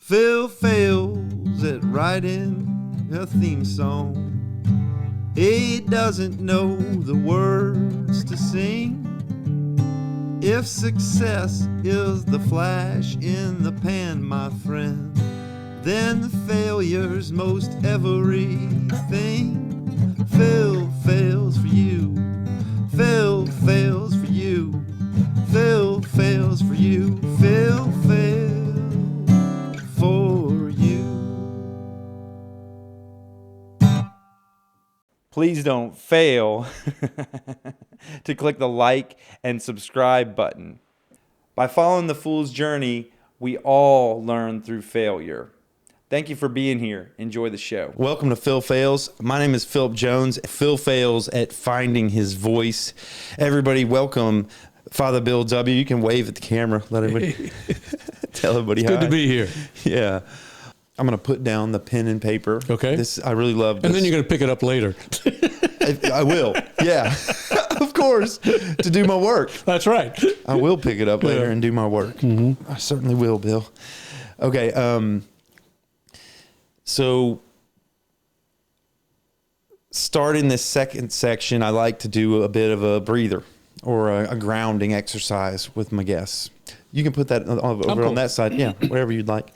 Phil Phails at writing a theme song. He doesn't know the words to sing. If success is the flash in the pan, my friend, then failure's most everything. Phil Phails for you. Phil Phails for you. Phil Phails for you. Phil Phails for you. Please don't fail to click the like and subscribe button. By following the Fool's Journey, we all learn through failure. Thank you for being here. Enjoy the show. Welcome to Phil Phails. My name is Philip Jones. Phil Phails at Finding His Voice. Everybody, welcome Father Bill W. You can wave at the camera. Let everybody tell everybody It's hi. good to be here. Yeah. I'm going to put down the pen and paper. Okay. I really love this. And then you're going to pick it up later. I will. Yeah. Of course. To do my work. That's right. I will pick it up later Yeah. and do my work. Mm-hmm. I certainly will, Bill. Okay. So starting this second section, I like to do a bit of a breather or a grounding exercise with my guests. You can put that over on that side. Yeah, whatever you'd like.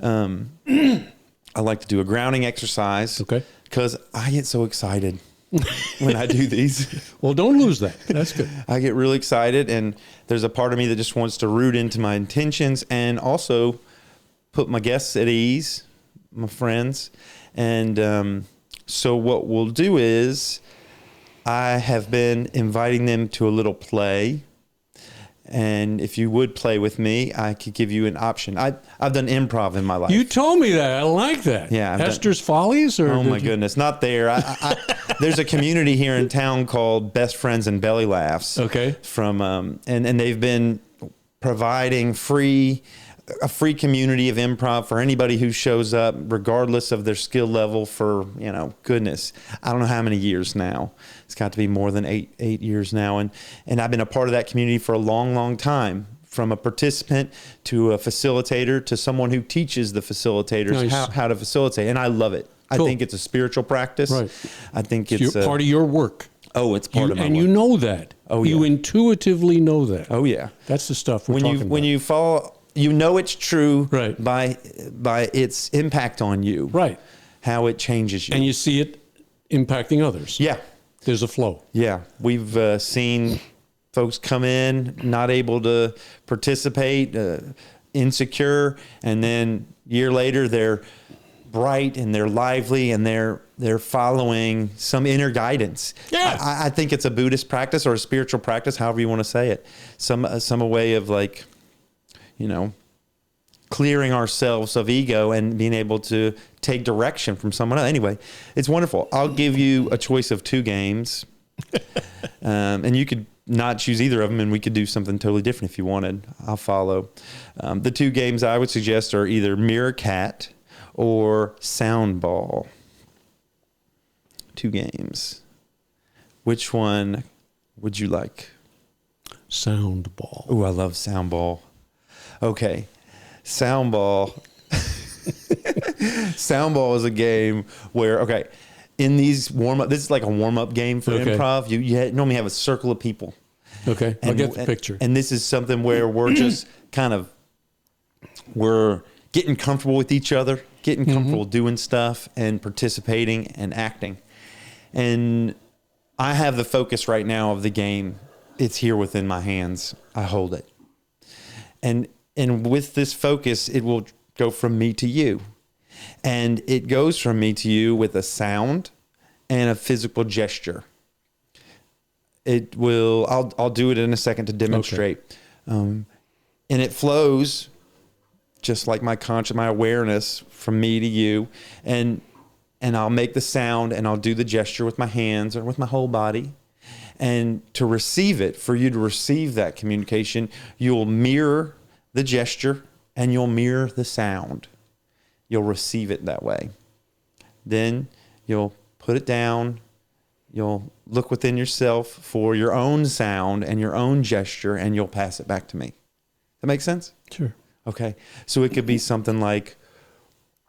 I like to do a grounding exercise. Okay. Because I get so excited when I do these. Well, don't lose that. That's good. I get really excited, and there's a part of me that just wants to root into my intentions and also put my guests at ease, my friends. And so what we'll do is I have been inviting them to a little play. And if you would play with me, I could give you an option. I've done improv in my life. You told me that. I like that. Yeah. Hester's Follies? Or oh, my goodness. Not there. There's a community here in town called Best Friends and Belly Laughs. Okay. From and they've been providing a free community of improv for anybody who shows up, regardless of their skill level, for, goodness, I don't know how many years now. It's got to be more than eight years now. And I've been a part of that community for a long, long time, from a participant to a facilitator to someone who teaches the facilitators how to facilitate. And I love it. Cool. I think it's a spiritual practice. Right. I think it's part of your work. Oh, it's part of my work. And you know that. Oh, yeah. You intuitively know that. Oh, yeah. That's the stuff we're talking about. When you follow... You know it's true, right, by its impact on you, right? How it changes you, and you see it impacting others. Yeah, there's a flow. Yeah, we've seen folks come in not able to participate, insecure, and then a year later they're bright and they're lively and they're following some inner guidance. Yeah, I think it's a Buddhist practice or a spiritual practice, however you want to say it. Some a way of like, clearing ourselves of ego and being able to take direction from someone else. Anyway, it's wonderful. I'll give you a choice of 2 games. And you could not choose either of them, and we could do something totally different if you wanted. I'll follow. The 2 games I would suggest are either Mirror Cat or Sound Ball. 2 games. Which one would you like? Sound Ball. Oh, I love Sound Ball. Okay, Sound Ball. Sound Ball is a game where, in these warm-up, this is like a warm-up game for improv. You normally have a circle of people. Okay, I'll get the picture. And this is something where we're just we're getting comfortable with each other, getting comfortable doing stuff and participating and acting. And I have the focus right now of the game. It's here within my hands. I hold it. And with this focus, it will go from me to you. And it goes from me to you with a sound and a physical gesture. It will, I'll do it in a second to demonstrate. Okay. And it flows just like my awareness from me to you. And I'll make the sound and I'll do the gesture with my hands or with my whole body. And to receive it, for you to receive that communication, you'll mirror the gesture and you'll mirror the sound. You'll receive it that way. Then you'll put it down. You'll look within yourself for your own sound and your own gesture, and you'll pass it back to me. That make sense? Sure. Okay. So it could be something like,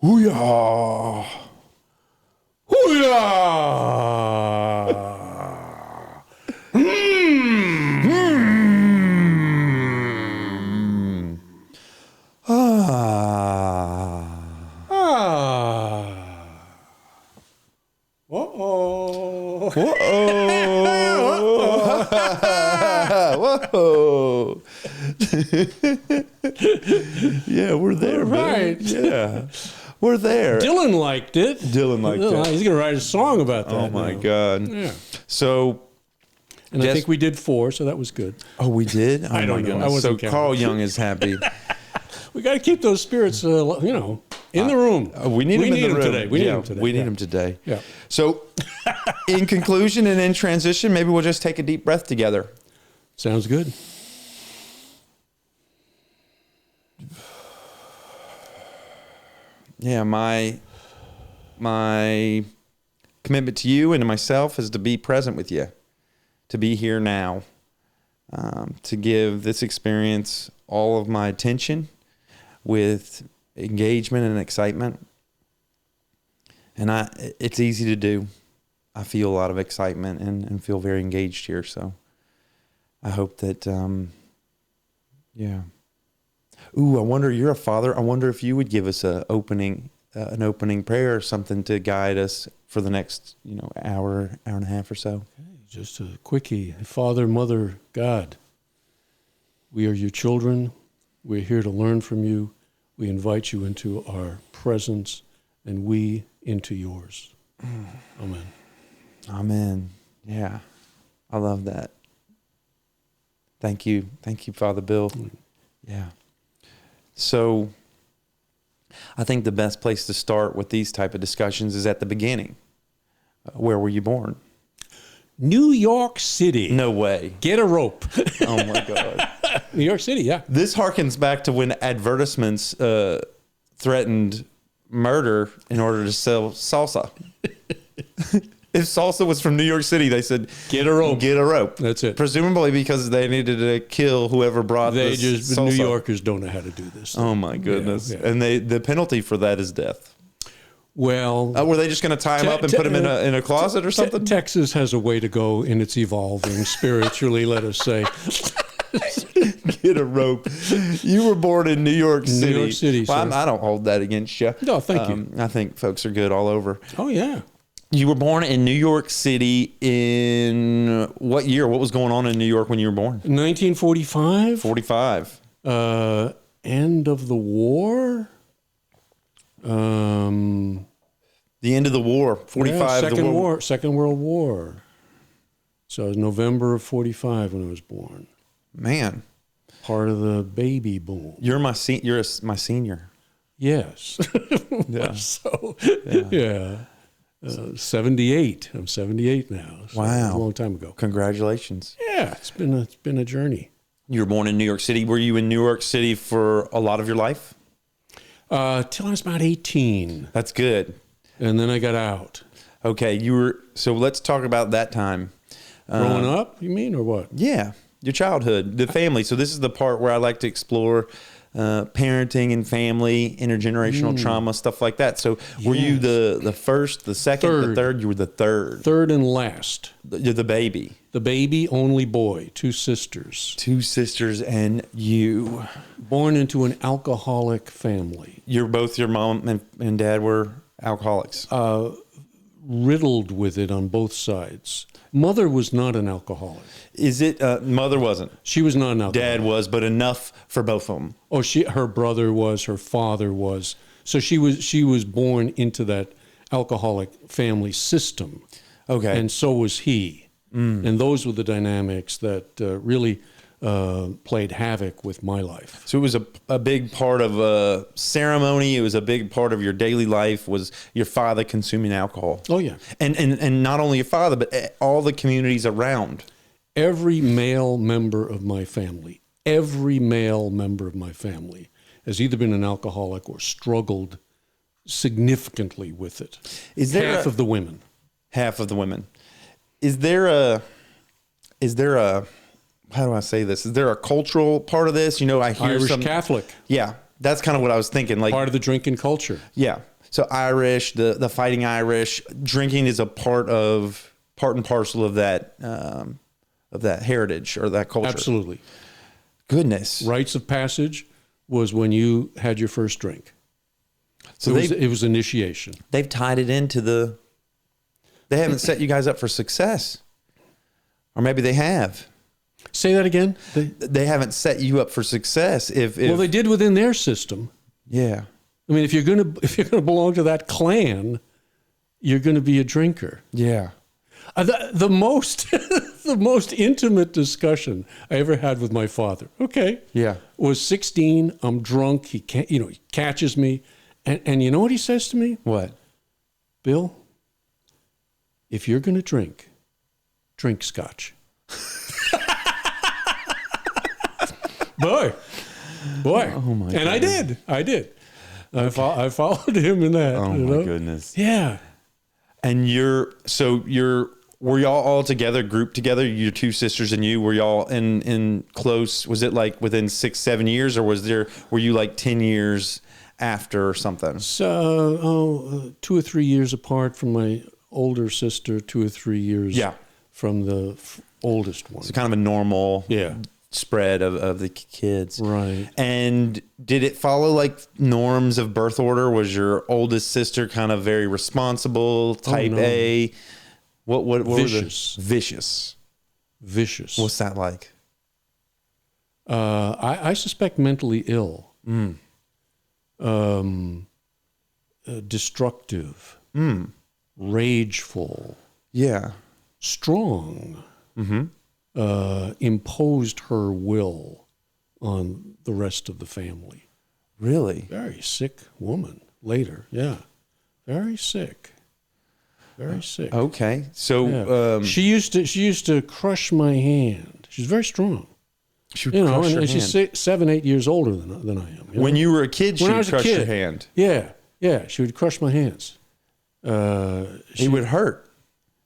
Hoo-yah! Hoo-yah! Uh-oh. Whoa. Yeah, we're there, Right. man. Yeah. We're there. Dylan liked it. Dylan liked it. He's going to write a song about that. Oh my now. God. Yeah. So, And I think we did 4, so that was good. oh, we did? Oh I don't my know. I goodness. So wasn't Carl counting. Young is happy. We got to keep those spirits, in the room. We need him in the room today. We need Yeah, him today. We need him today. Yeah. So, in conclusion and in transition, maybe we'll just take a deep breath together. Sounds good. Yeah, my commitment to you and to myself is to be present with you, to be here now, to give this experience all of my attention with engagement and excitement. And it's easy to do. I feel a lot of excitement and feel very engaged here. So I hope that, yeah. Ooh, I wonder, you're a father. I wonder if you would give us an opening prayer or something to guide us for the next, hour and a half or so. Just a quickie. Father, Mother, God, we are your children. We're here to learn from you. We invite you into our presence and we into yours. Amen. Amen. Yeah. I love that. Thank you. Thank you, Father Bill. Yeah. So I think the best place to start with these type of discussions is at the beginning. Where were you born? New York City. No way. Get a rope. Oh my God. New York City, yeah. This harkens back to when advertisements threatened murder in order to sell salsa. If salsa was from New York City, they said, Get a rope. Get a rope. That's it. Presumably because they needed to kill whoever brought They this just salsa. New Yorkers don't know how to do this. Oh my goodness. Yeah, yeah. And the penalty for that is death. Well, Were they just going to tie him up and put him in a closet or something? Texas has a way to go in its evolving spiritually, let us say. Get a rope. You were born in New York City. New York City, Well, sir. I don't hold that against you. No, thank you. I think folks are good all over. Oh, yeah. You were born in New York City in what year? What was going on in New York when you were born? 1945. 45. End of the war. The end of the war. 45. Yeah, the Second World War. So it was November of 45 when I was born. Man, Part of the baby boom. you're my senior. Yes. Yeah. So, yeah. 78. I'm 78 now. So Wow. A long time ago. Congratulations. Yeah, it's been a journey. You were born in New York City. Were you in New York City for a lot of your life? Till I was about 18. That's good. And then I got out. Okay, so let's talk about that time. Growing up, you mean, or what? Yeah, your childhood, the family. So this is the part where I like to explore parenting and family, intergenerational trauma, stuff like that. So were you the first, the second, the third? You were the third. Third and last. You're the baby. The baby, only boy, 2 sisters. 2 sisters and you. Born into an alcoholic family. Both your mom and dad were alcoholics? Riddled with it on both sides. Mother was not an alcoholic. Is it mother wasn't? She was not an alcoholic. Dad was, but enough for both of them. Oh, her brother was, her father was. So she was born into that alcoholic family system. Okay. And so was he. And those were the dynamics that really played havoc with my life. So it was a big part of ceremony. It was a big part of your daily life. Was your father consuming alcohol? Oh, yeah. And not only your father, but all the communities around. Every male member of my family has either been an alcoholic or struggled significantly with it. Is there half of the women? Half of the women. Is there a how do I say this? Is there a cultural part of this? You know, I hear Irish some Catholic. Yeah, that's kind of what I was thinking. Like Part of the drinking culture. yeah. So Irish, the fighting Irish, drinking is a part and parcel of that heritage or that culture. Absolutely. Goodness. Rites of passage was when you had your first drink. So it was initiation. they've tied it into they haven't set you guys up for success. Or maybe they have. Say that again. They haven't set you up for success. If Well, they did within their system. yeah. I mean, if you're gonna belong to that clan, you're gonna be a drinker. Yeah. The most the most intimate discussion I ever had with my father. Okay. Yeah. Was 16. I'm drunk. He catches me, and you know what he says to me? What? Bill, if you're gonna drink scotch. Boy. Oh my And I did. I followed him in that. Oh my goodness. Yeah. And were y'all all together, grouped together, your two sisters and you? Were y'all in close? Was it like within 6-7 years, or were you like 10 years after or something? So 2 or 3 years apart from my older sister, 2 or 3 years from the oldest one. So kind of a normal Yeah. spread of the kids. Right. And did it follow like norms of birth order? Was your oldest sister kind of very responsible, type no. A? What Vicious. were the vicious? Vicious. What's that like? I suspect mentally ill. Destructive. Rageful. Yeah. Strong. Imposed her will on the rest of the family. Really? Very sick woman later. Yeah. Very sick. Very sick. Okay. So Yeah. She used to crush my hand. She's very strong. she would crush your and hand. she's 7-8 years older than I am. When you were a kid, she When I would was a crush your kid. hand. Yeah, she would crush my hands. It would hurt.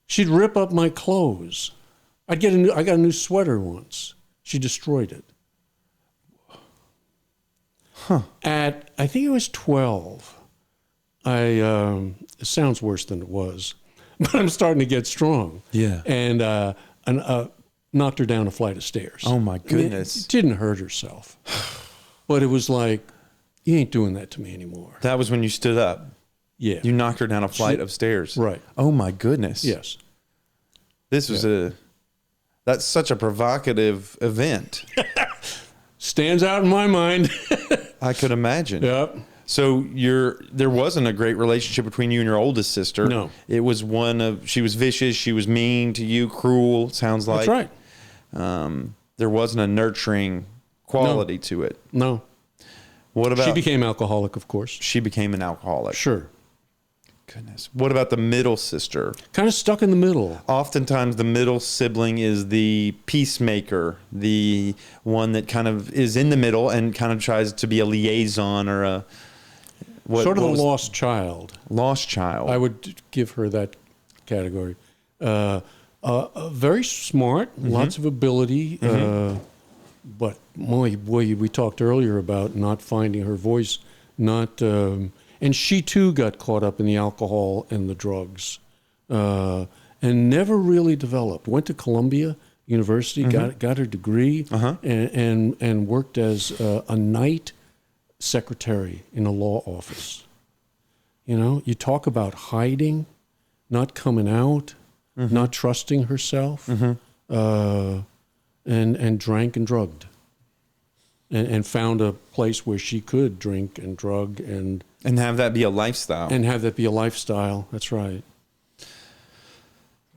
She'd rip up my clothes. I got a new sweater once. She destroyed it. I think it was 12. It sounds worse than it was, but I'm starting to get strong. Yeah. And knocked her down a flight of stairs. Oh my I mean, goodness. it didn't hurt herself, but it was like, you ain't doing that to me anymore. That was when you stood up. Yeah. You knocked her down a flight of stairs. Right. Oh my goodness. Yes. This was that's such a provocative event. Stands out in my mind. I could imagine. Yep. So there wasn't a great relationship between you and your oldest sister. No. It was she was vicious, she was mean to you, cruel, sounds like. That's right. There wasn't a nurturing quality to it. No. What about She became alcoholic, of course. she became an alcoholic? Sure. Goodness. What about the middle sister? Kind of stuck in the middle. Oftentimes the middle sibling is the peacemaker, the one that kind of is in the middle and kind of tries to be a liaison or a Sort of a lost child. Lost child. I would give her that category. Very smart, lots of ability, but boy, we talked earlier about not finding her voice, and she too got caught up in the alcohol and the drugs, and never really developed. Went to Columbia University, got her degree, and worked as a night secretary in a law office. You know, you talk about hiding, not coming out, not trusting herself, and drank and drugged, and found a place where she could drink and drug and have that be a lifestyle. And have that be a lifestyle. That's right.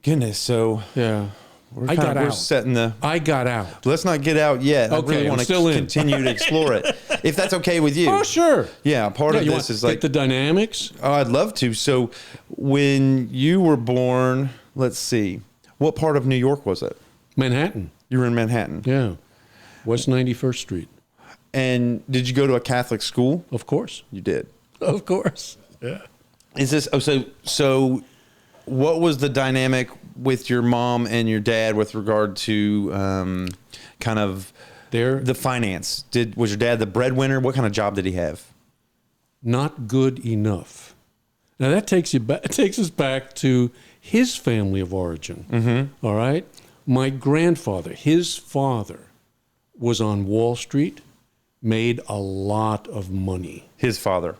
Goodness. So yeah. we're setting the. I got out. Let's not get out yet. Okay, I really want to continue to explore it, if that's okay with you. Oh, sure. Yeah, part of this is like get the dynamics. Oh, I'd love to. So, when you were born, let's see, what part of New York was it? Manhattan. You were in Manhattan. Yeah, West 91st Street. And did you go to a Catholic school? Of course, you did. Of course. Yeah. Is this? Oh, so what was the dynamic with your mom and your dad with regard to kind of the finance? Was your dad the breadwinner? What kind of job did he have? Not good enough. Now that takes us back to his family of origin. Mm-hmm. All right. My grandfather, his father, was on Wall Street, made a lot of money. His father.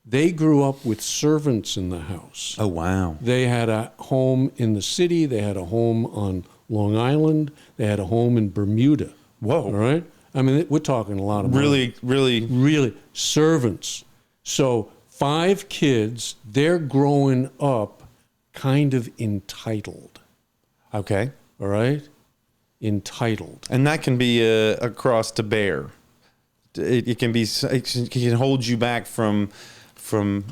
They grew up with servants in the house. Oh, wow. They had a home in the city. They had a home on Long Island. They had a home in Bermuda. Whoa. All right? I mean, we're talking a lot of money. Really. Servants. So 5 kids, they're growing up kind of entitled. Okay. All right? Entitled. And that can be a cross to bear. It can hold you back from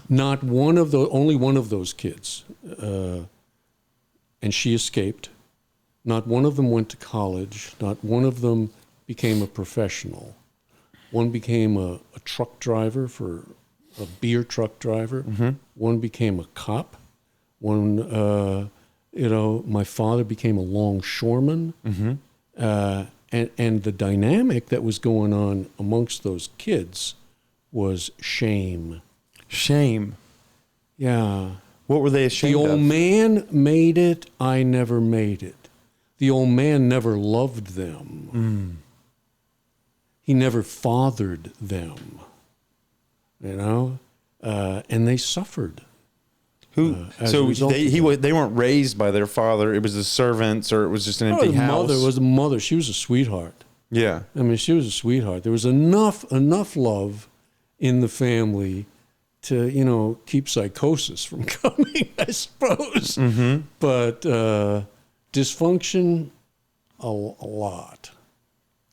not one of those, only one of those kids, and she escaped. Not one of them went to college. Not one of them became a professional. One became a truck driver, for a beer truck driver. Mm-hmm. One became a cop. One, my father became a longshoreman. Mm-hmm. And the dynamic that was going on amongst those kids was shame. Shame? Yeah. What were they ashamed of? The old man made it, I never made it. The old man never loved them. Mm. He never fathered them, and they suffered. They weren't raised by their father. It was the servants, or it was just an empty house. It was the mother. She was a sweetheart. Yeah. I mean, she was a sweetheart. There was enough love in the family to, keep psychosis from coming, I suppose. Mm-hmm. But dysfunction, a lot.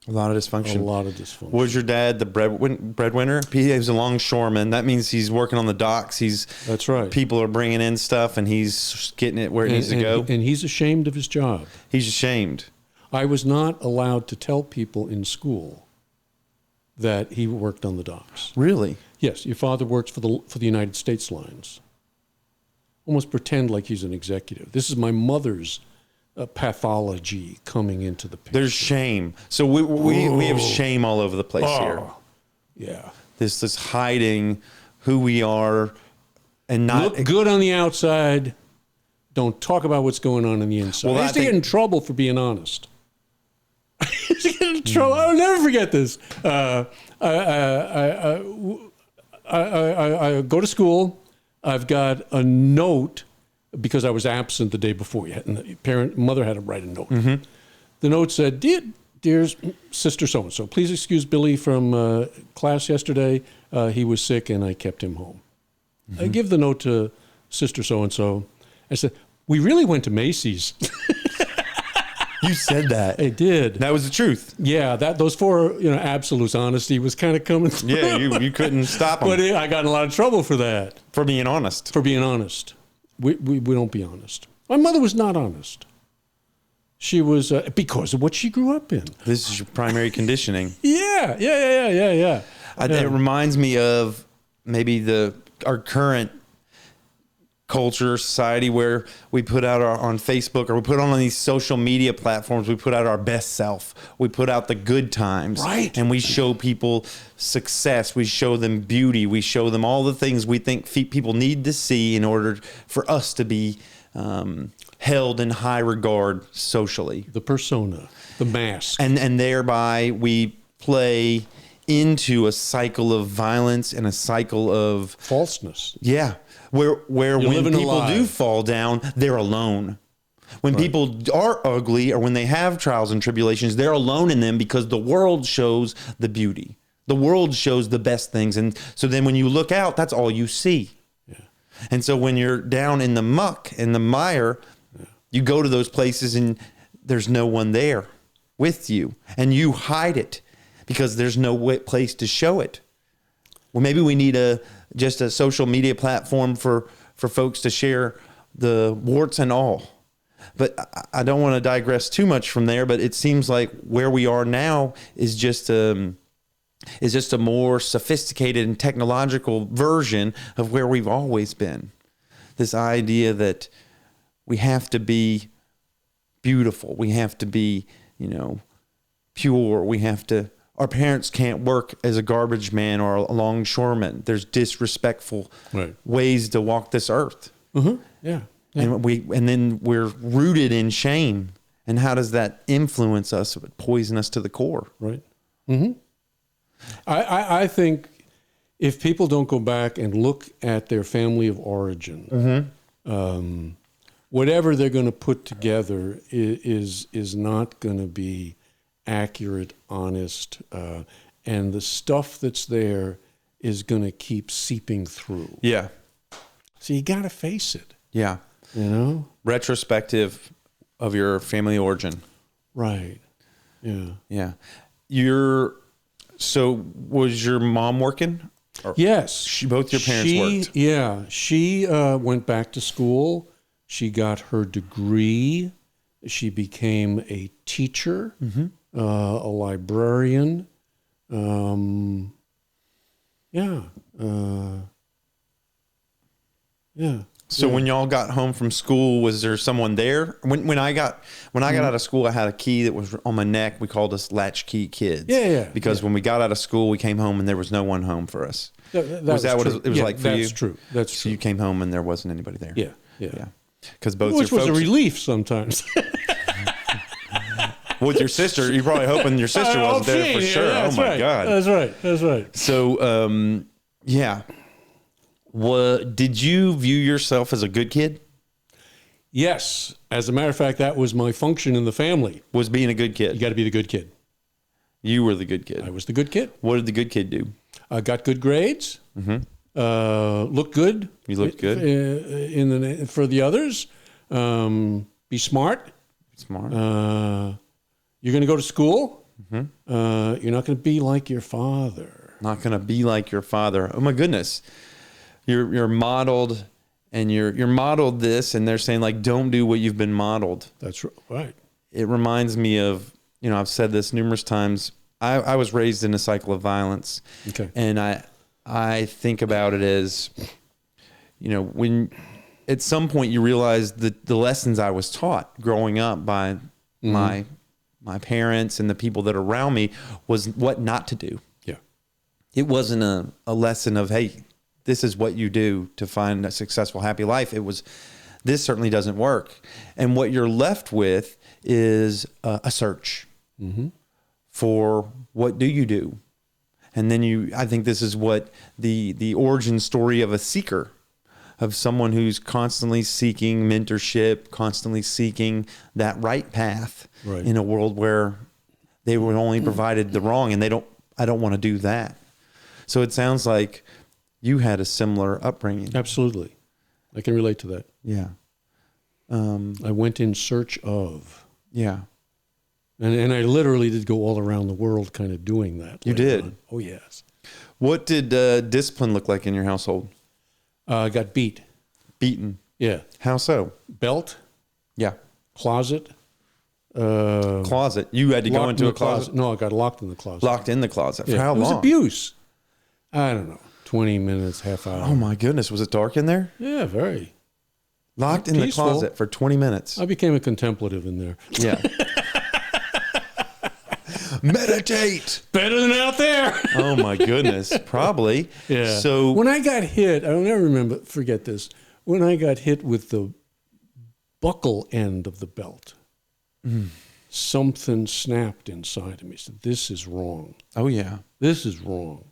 A lot of dysfunction. Was your dad the breadwinner? He was a longshoreman. That means he's working on the docks. That's right. People are bringing in stuff, and he's getting it where it needs to go. And he's ashamed of his job. He's ashamed. I was not allowed to tell people in school that he worked on the docks. Really? Yes. Your father works for the United States Lines. Almost pretend like he's an executive. This is my mother's pathology coming into the picture. There's shame. So we have shame all over the place here. Yeah. This hiding who we are and not look good on the outside. Don't talk about what's going on the inside. Well, I used to get in trouble for being honest. I used to get in trouble. I'll never forget this. I go to school. I've got a note because I was absent the day before. And the mother had to write a note. Mm-hmm. The note said, Dear Sister so-and-so, please excuse Billy from class yesterday. He was sick and I kept him home. Mm-hmm. I give the note to Sister so-and-so. I said, we really went to Macy's. You said that. I did. That was the truth. Yeah, those 4, absolute honesty was kind of coming through. Yeah, you couldn't stop them. But I got in a lot of trouble for that. For being honest. We don't be honest. My mother was not honest. She was, because of what she grew up in. This is your primary conditioning. Yeah. It reminds me of maybe our current culture, society, where we put out on Facebook, or we put on these social media platforms, we put out our best self. We put out the good times. Right. And we show people success. We show them beauty. We show them all the things we think people need to see in order for us to be held in high regard socially. The persona, the mask. And thereby we play into a cycle of violence and a cycle of falseness. Yeah. Where when living a people lie. do fall down, they're alone. When people are ugly or when they have trials and tribulations, they're alone in them because the world shows the beauty. The world shows the best things. And so then when you look out, that's all you see. Yeah. And so when you're down in the muck, in the mire, you go to those places and there's no one there with you. And you hide it because there's no place to show it. Well, maybe we need just a social media platform for folks to share the warts and all. But I don't want to digress too much from there, but it seems like where we are now is just a more sophisticated and technological version of where we've always been. This idea that we have to be beautiful, we have to be, pure, our parents can't work as a garbage man or a longshoreman. There's disrespectful ways to walk this earth. Mm-hmm. Yeah. And then we're rooted in shame. And how does that influence us, poison us to the core? Right. Mm-hmm. I think if people don't go back and look at their family of origin, whatever they're going to put together is not going to be accurate, honest, and the stuff that's there is going to keep seeping through. Yeah. So you got to face it. Yeah. Retrospective of your family origin. Right. Yeah. Yeah. So was your mom working? Yes. Both your parents worked? Yeah. She went back to school. She got her degree. She became a teacher, a librarian. Yeah. So when y'all got home from school, was there someone there? When I got out of school, I had a key that was on my neck. We called us latchkey kids. Yeah. Because when we got out of school, we came home and there was no one home for us. Was that what it was like for you? That's true. That's so true. you came home and there wasn't anybody there. Yeah. Because both Which your was folks, a relief sometimes. with your sister, you're probably hoping your sister wasn't there for sure. Yeah, oh my God. That's right. So, yeah. Did you view yourself as a good kid? Yes. As a matter of fact, that was my function in the family. Was being a good kid. You got to be the good kid. You were the good kid. I was the good kid. What did the good kid do? I got good grades. Looked good. You looked good for the others. Be smart. Smart. You're going to go to school. You're not going to be like your father. Not going to be like your father. Oh my goodness. You're modeled, and you're modeled this, and they're saying like, don't do what you've been modeled. That's right. It reminds me of, I've said this numerous times. I was raised in a cycle of violence. Okay. And I think about it as, when at some point you realize that the lessons I was taught growing up by my parents and the people that are around me was what not to do. Yeah. It wasn't a lesson of, hey, this is what you do to find a successful, happy life. It was, this certainly doesn't work. And what you're left with is a search for what do you do? And then I think this is what the origin story of a seeker, of someone who's constantly seeking mentorship, constantly seeking that right path in a world where they were only provided the wrong, and I don't want to do that. So it sounds like you had a similar upbringing. Absolutely. I can relate to that. Yeah. I went in search of. Yeah. And I literally did go all around the world kind of doing that. You did? On. Oh, yes. What did discipline look like in your household? I got beat. Beaten? Yeah. How so? Belt. Yeah. Closet. Closet. You had to go into a closet? No, I got locked in the closet. Locked in the closet. For yeah. how long? It was abuse. I don't know. 20 minutes, half hour. Oh, my goodness. Was it dark in there? Yeah, very. Locked in the closet for 20 minutes. I became a contemplative in there. Yeah. Meditate. Better than out there. Oh, my goodness. Probably. Yeah. So when I got hit, I'll never forget this. When I got hit with the buckle end of the belt, something snapped inside of me. Said, this is wrong. Oh, yeah. This is wrong.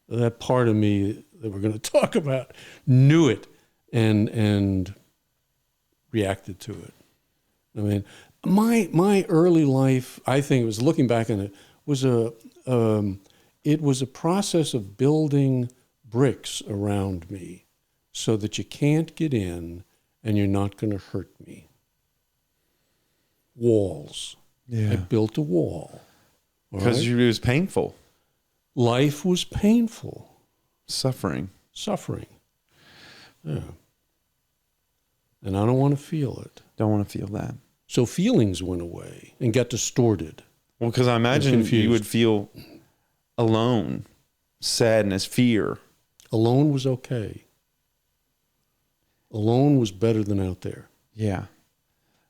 That part of me that we're going to talk about knew it and reacted to it. I mean, my early life, I think, was looking back on it, was it was a process of building bricks around me so that you can't get in and you're not going to hurt me. Walls. Yeah. I built a wall. Because it was painful. Life was painful. Suffering. Yeah. And I don't want to feel it. Don't want to feel that. So feelings went away and got distorted. Well, because I imagine you would feel alone, sadness, fear. Alone was okay. Alone was better than out there. Yeah.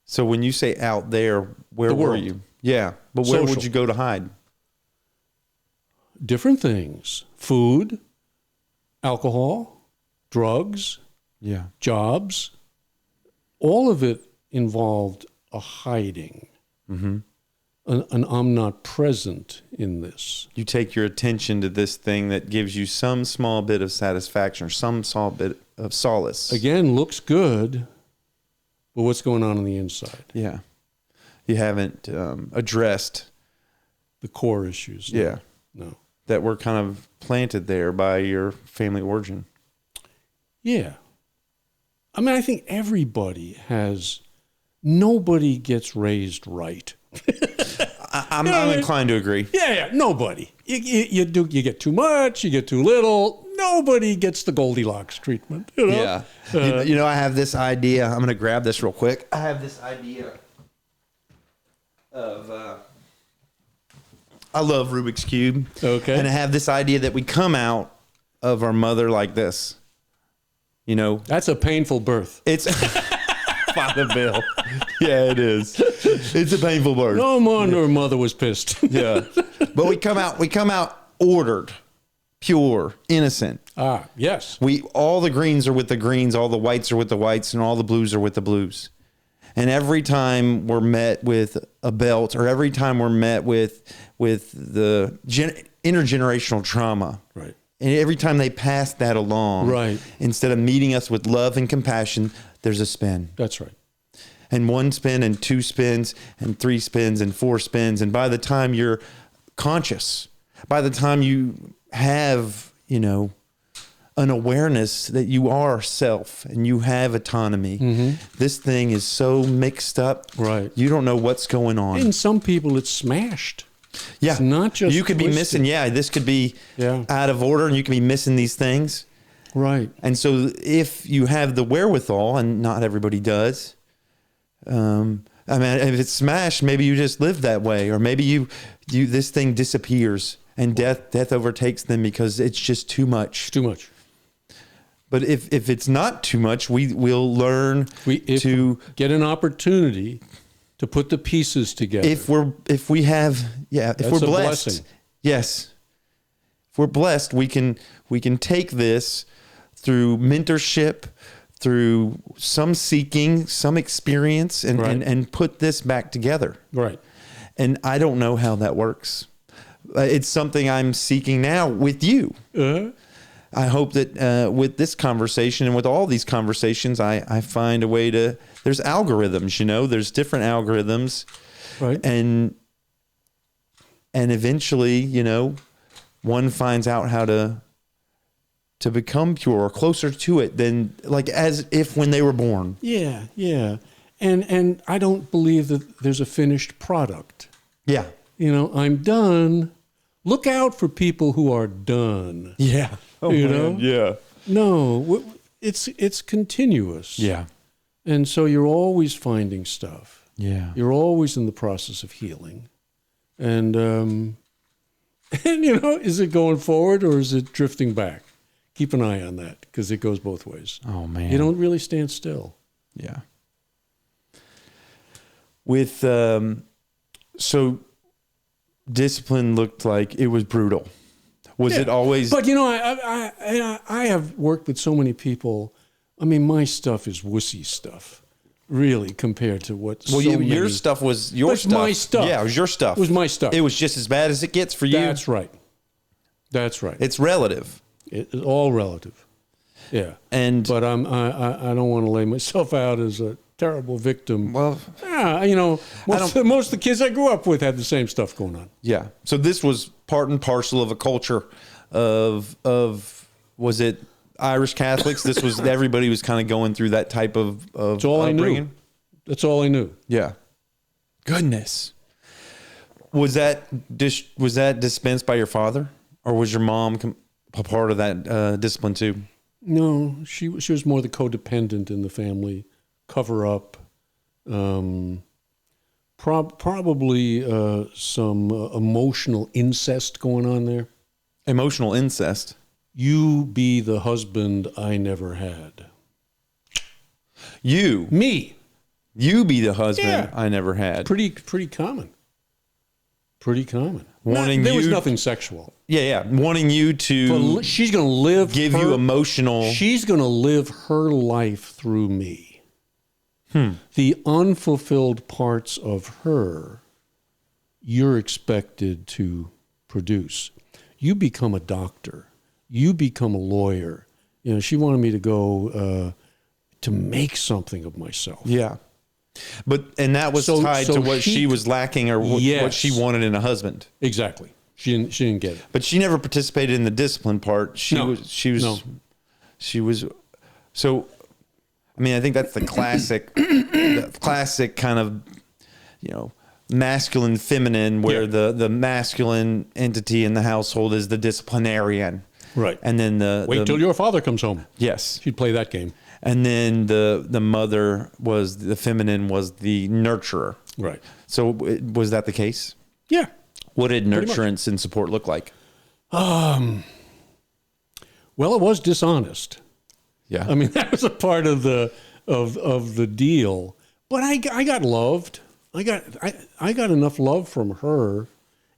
So when you say out there, where were you? Yeah. But where would you go to hide? Different things. Food, alcohol, drugs, jobs. All of it involved a hiding. Mm-hmm. An I'm not present in this. You take your attention to this thing that gives you some small bit of satisfaction or some small bit of solace. Again, looks good, but what's going on the inside? Yeah. You haven't addressed the core issues. No. Yeah. No. That were kind of planted there by your family origin. Yeah. I mean, I think nobody gets raised right. I'm inclined to agree. Yeah, nobody. You get too much, you get too little. Nobody gets the Goldilocks treatment. You know? Yeah. I have this idea. I'm going to grab this real quick. I have this idea of... I love Rubik's Cube. Okay. And I have this idea that we come out of our mother like this. That's a painful birth. It's... Father Bill. Yeah, it is. It's a painful birth. No wonder her mother was pissed. Yeah. But we come out ordered, pure, innocent. Ah, yes. All the greens are with the greens, all the whites are with the whites, and all the blues are with the blues. And every time we're met with a belt, or every time we're met with the intergenerational trauma, right? And every time they pass that along, right, instead of meeting us with love and compassion, there's a spin. That's right. And 1 spin and 2 spins and 3 spins and 4 spins. And by the time you're conscious, by the time you have, an awareness that you are self and you have autonomy, this thing is so mixed up. Right. You don't know what's going on. And some people it's smashed. Yeah. It's not just you could twisted. be missing. Yeah. This could be out of order and you could be missing these things. Right. And so if you have the wherewithal, and not everybody does, if it's smashed, maybe you just live that way, or maybe you this thing disappears and death overtakes them because it's just too much. It's too much. But if it's not too much, we'll learn to get an opportunity to put the pieces together. If we're blessed, blessing. Yes. If we're blessed, we can take this through mentorship, through some seeking, some experience, and put this back together. Right. And I don't know how that works. It's something I'm seeking now with you. Uh-huh. I hope that with this conversation and with all these conversations, I find a way to, there's algorithms, there's different algorithms. Right. And eventually, one finds out how to become pure or closer to it than like as if when they were born. Yeah, yeah. And I don't believe that there's a finished product. Yeah. I'm done. Look out for people who are done. Yeah. Oh, man. Yeah. No, it's continuous. Yeah. And so you're always finding stuff. Yeah. You're always in the process of healing. And is it going forward or is it drifting back? Keep an eye on that because it goes both ways. Oh, man. You don't really stand still. Yeah. With, so discipline looked like it was brutal. Was it always? But, I have worked with so many people. I mean, my stuff is wussy stuff. really, compared to what. Well, so your many, stuff was your That's stuff. my stuff. Yeah, it was your stuff. It was my stuff. It was just as bad as it gets for you. That's right. That's right. It's relative. It's all relative. Yeah. But I don't want to lay myself out as a terrible victim. Well, most of the kids I grew up with had the same stuff going on. Yeah. So this was part and parcel of a culture of was it Irish Catholics? This was everybody was kind of going through that type of That's all upbringing. I knew. That's all I knew. Yeah. Goodness. Was that dispensed by your father, or was your mom a part of that discipline too? No, she was more the codependent in the family, cover up, probably some emotional incest going on there. Emotional incest. You be the husband I never had. Me. You be the husband I never had. Pretty common. Pretty common. There was nothing sexual. Yeah. Wanting you to. But she's going to live. Give you emotional. She's going to live her life through me. The unfulfilled parts of her, you're expected to produce. You become a doctor. You become a lawyer. She wanted me to go to make something of myself. Yeah. And that was tied to what she was lacking, or what she wanted in a husband. Exactly. She didn't get it. But she never participated in the discipline part. She was. So, I mean, I think that's the classic kind of, masculine, feminine, where the masculine entity in the household is the disciplinarian. Right. And then wait till your father comes home. Yes. She'd play that game. And then the mother the feminine was the nurturer. Right. So was that the case? Yeah. What did nurturance and support look like? Well, it was dishonest. Yeah. I mean, that was a part of the deal. But I got loved. I got enough love from her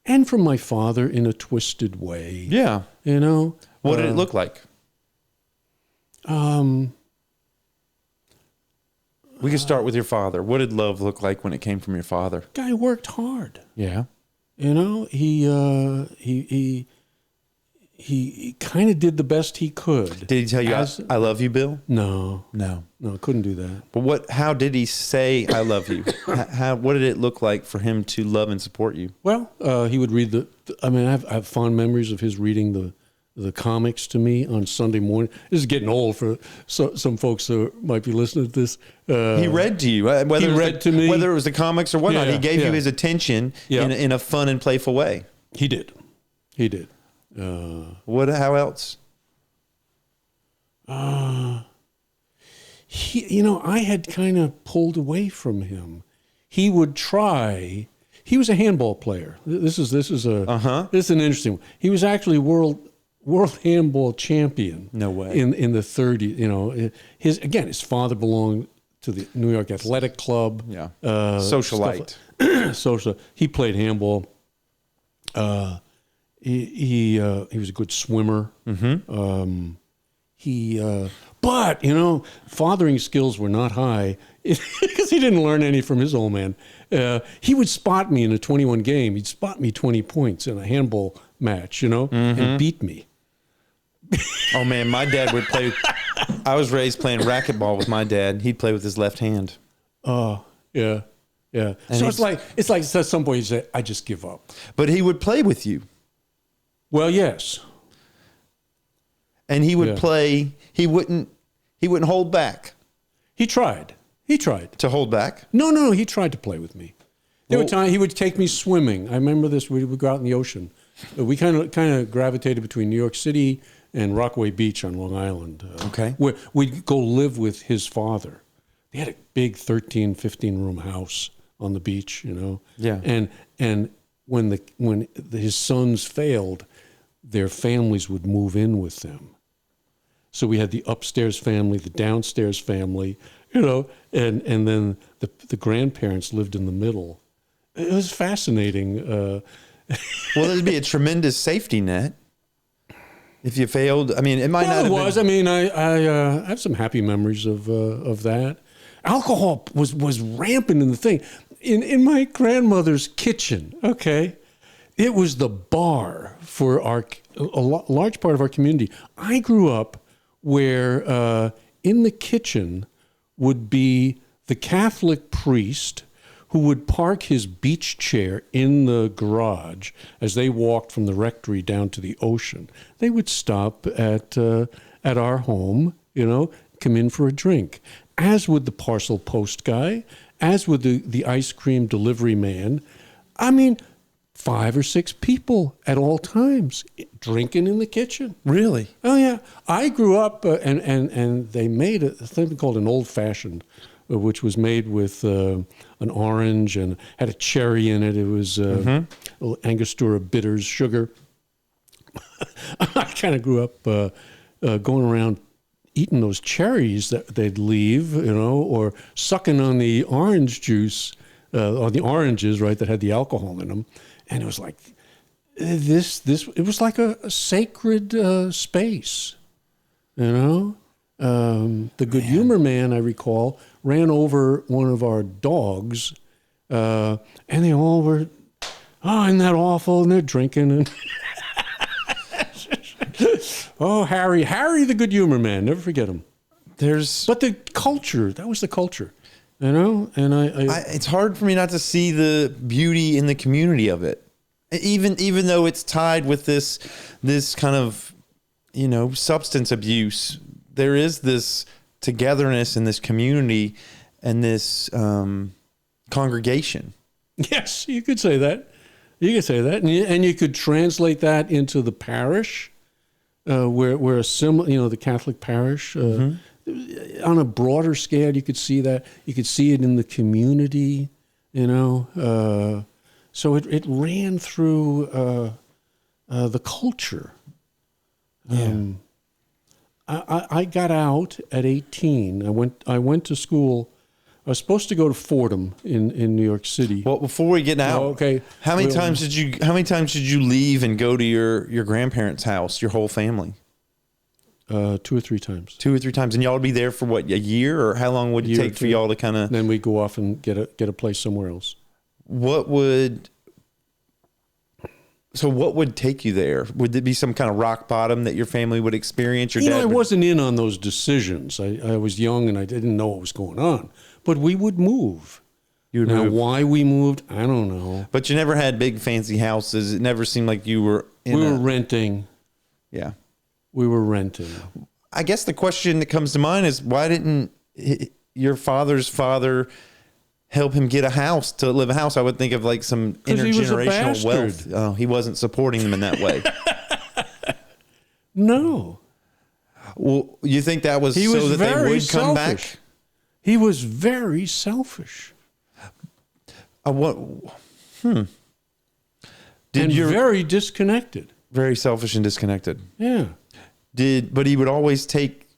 and from my father in a twisted way. Yeah. What did it look like? We could start with your father. What did love look like when it came from your father? Guy worked hard. Yeah. He kind of did the best he could. Did he tell you, I love you, Bill? No, couldn't do that. But how did he say, I love you? What did it look like for him to love and support you? Well, he would read I have fond memories of his reading the comics to me on Sunday morning. This is getting old for some folks who might be listening to this. He read to you, to me. Whether it was the comics or whatnot. Yeah, he gave you his attention in a fun and playful way. He did. How else? I had kind of pulled away from him. He would try. He was a handball player. This is an interesting one. He was actually world handball champion. No way. In the 30s, his father belonged to the New York Athletic Club. Yeah. Socialite. Social. He played handball. He was a good swimmer. Mm-hmm. But fathering skills were not high because he didn't learn any from his old man. He would spot me in a 21 game. He'd spot me 20 points in a handball match, and beat me. Oh man, my dad would play. I was raised playing racquetball with my dad. He'd play with his left hand. Oh, yeah. And so it's like at some point you say, I just give up. But he would play with you. Well, yes. And he would play. He wouldn't hold back. He tried To hold back? No. He tried to play with me. There were times he would take me swimming. I remember this. We would go out in the ocean. We kind of gravitated between New York City and Rockaway Beach on Long Island. Okay. We'd go live with his father. They had a big 13, 15-room house on the beach, Yeah. And when his sons failed, their families would move in with them. So we had the upstairs family, the downstairs family, and then the grandparents lived in the middle. It was fascinating. Well, there'd be a tremendous safety net if you failed. I mean, it might not have was. been. I mean, I have some happy memories of that. Alcohol was rampant in the thing. In my grandmother's kitchen, okay, it was the bar for large part of our community. I grew up where in the kitchen would be the Catholic priest who would park his beach chair in the garage as they walked from the rectory down to the ocean. They would stop at our home, come in for a drink, as would the parcel post guy, as would the ice cream delivery man. I mean, 5 or 6 people at all times drinking in the kitchen. Really? Oh, yeah. I grew up, and they made a thing called an old-fashioned, which was made with an orange and had a cherry in it. It was Angostura bitters, sugar. I kind of grew up going around eating those cherries that they'd leave, or sucking on the orange juice, on the oranges, right, that had the alcohol in them. And it was like it was like a sacred space, The good humor man, I recall, ran over one of our dogs, and they all were, isn't that awful? And they're drinking. And oh, Harry, the good humor man, never forget him. But the culture, that was the culture. And it's hard for me not to see the beauty in the community of it, even though it's tied with this kind of, substance abuse. There is this togetherness in this community and this congregation. Yes, you could say that. And you could translate that into the parish, where a similar, the Catholic parish. On a broader scale, you could see that. You could see it in the community, So it ran through the culture. I got out at 18. I went to school. I was supposed to go to Fordham in New York City. Well, before we get out, okay. How many times did you leave and go to your grandparents' house, your whole family? 2 or 3 times. 2 or 3 times, and y'all would be there for what, a year, or how long would it take for y'all to kind of? Then we go off and get a place somewhere else. What would take you there? Would it be some kind of rock bottom that your family would experience? Your dad I wasn't in on those decisions. I was young and I didn't know what was going on. But we would move. Move. Why we moved, I don't know. But you never had big fancy houses. It never seemed like you were We were renting. Yeah. We were renting. I guess the question that comes to mind is, why didn't your father's father help him get a house to live a house? I would think of like some intergenerational wealth. Oh, he wasn't supporting them in that way. No. Well, you think that was so that they would come back? He was very selfish. Very disconnected. Very selfish and disconnected. Yeah. But he would always take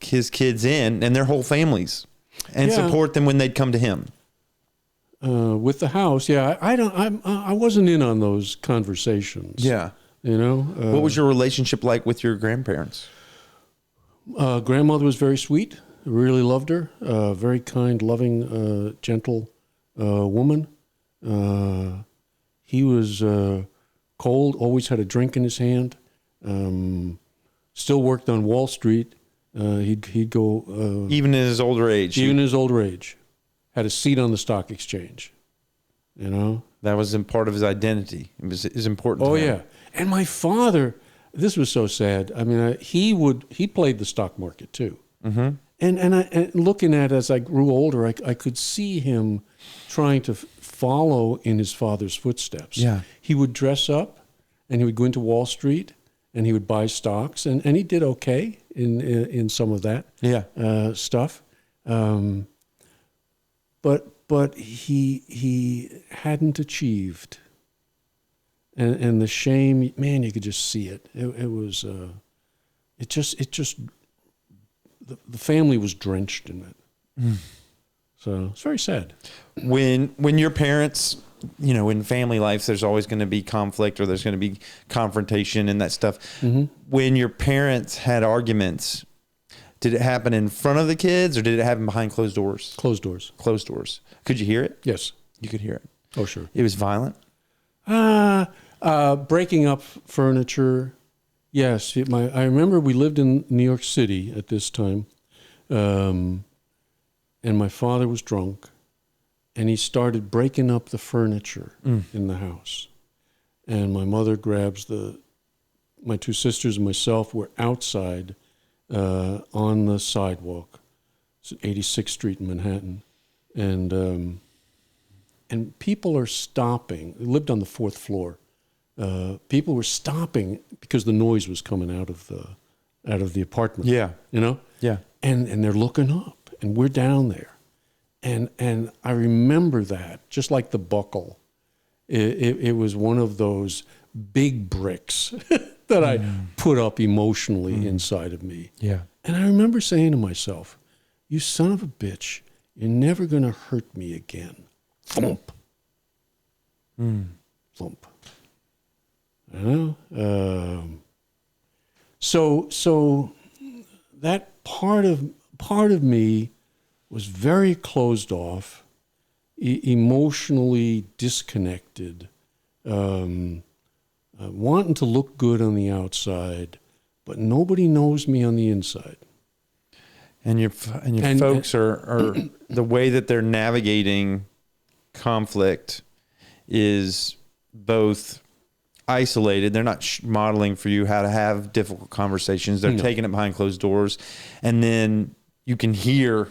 his kids in and their whole families and support them when they'd come to him. With the house, yeah. I wasn't in on those conversations. Yeah. What was your relationship like with your grandparents? Grandmother was very sweet. Really loved her. Very kind, loving, gentle woman. He was cold, always had a drink in his hand. Still worked on Wall Street. He'd go... even in his older age? Even in his older age. Had a seat on the stock exchange. That was part of his identity. It was important to him. Yeah. And my father, this was so sad. I mean, he played the stock market too. Mm-hmm. And looking at it as I grew older, I could see him trying to follow in his father's footsteps. Yeah. He would dress up and he would go into Wall Street and he would buy stocks, and he did okay in some of that stuff. But he hadn't achieved. And the shame, man, you could just see it. It was the family was drenched in it. So it's very sad. When your parents, in family life, there's always going to be conflict, or there's going to be confrontation and that stuff. Mm-hmm. When your parents had arguments, Did it happen in front of the kids, or did it happen behind closed doors? Closed doors. Closed doors. Could you hear it? Yes. You could hear it. Oh, sure. It was violent. Breaking up furniture. Yes. I remember we lived in New York City at this time, and my father was drunk, and he started breaking up the furniture in the house. And my mother grabs my two sisters and myself were outside on the sidewalk. It's 86th Street in Manhattan. And people are stopping. We lived on the 4th floor. People were stopping because the noise was coming out of the apartment. Yeah. You know? Yeah. And they're looking up, and we're down there. And I remember that, just like the buckle. It was one of those big bricks that I put up emotionally inside of me. Yeah. And I remember saying to myself, you son of a bitch, you're never going to hurt me again. Thump. Thump. You know? So that part of me was very closed off, emotionally disconnected, wanting to look good on the outside, but nobody knows me on the inside. And your folks are the way that they're navigating conflict is both isolated. They're not modeling for you how to have difficult conversations. They're taking it behind closed doors, and then you can hear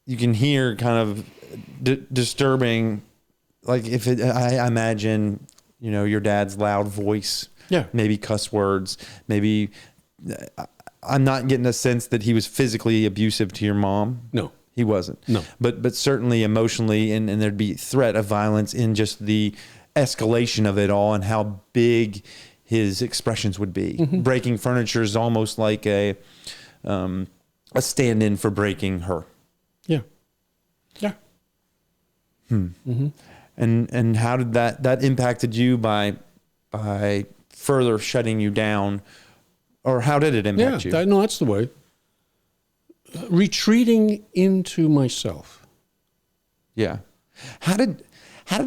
kind of disturbing, like I imagine, your dad's loud voice, maybe cuss words, maybe. I'm not getting a sense that he was physically abusive to your mom. No, he wasn't. No, but certainly emotionally, and there'd be threat of violence in just the escalation of it all, and how big his expressions would be. Breaking furniture is almost like a stand-in for breaking her. Yeah. And how did that impacted you by further shutting you down, or how did it impact you? No, that's the way. Retreating into myself. Yeah. How did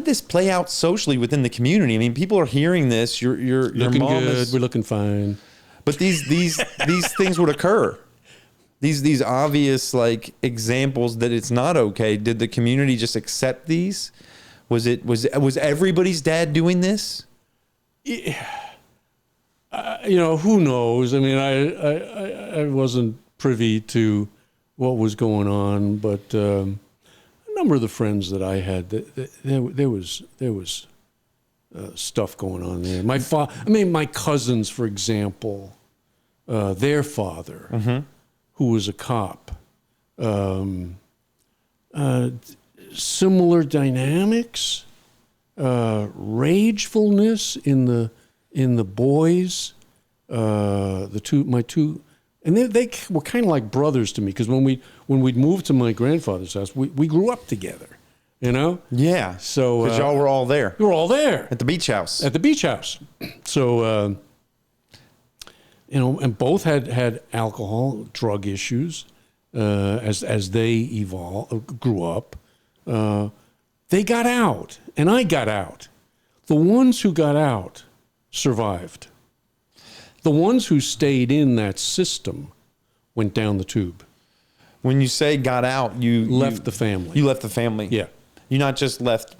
this play out socially within the community? I mean, people are hearing this. Your looking mom good. We're looking fine. But these things would occur. These obvious like examples that it's not okay. Did the community just accept these? Was everybody's dad doing this? Who knows? I mean, I wasn't privy to what was going on, but a number of the friends that I had, there was stuff going on there. My cousins, for example, their father, who was a cop, similar dynamics, ragefulness in the boys, my two, and they were kind of like brothers to me, because when we'd moved to my grandfather's house, we grew up together, Yeah. So because y'all were all there. We were all there At the beach house. So and both had alcohol, drug issues, as they grew up. They got out, and I got out. The ones who got out survived. The ones who stayed in that system went down the tube. When you say got out, you left the family. You left the family. Yeah. You not just left.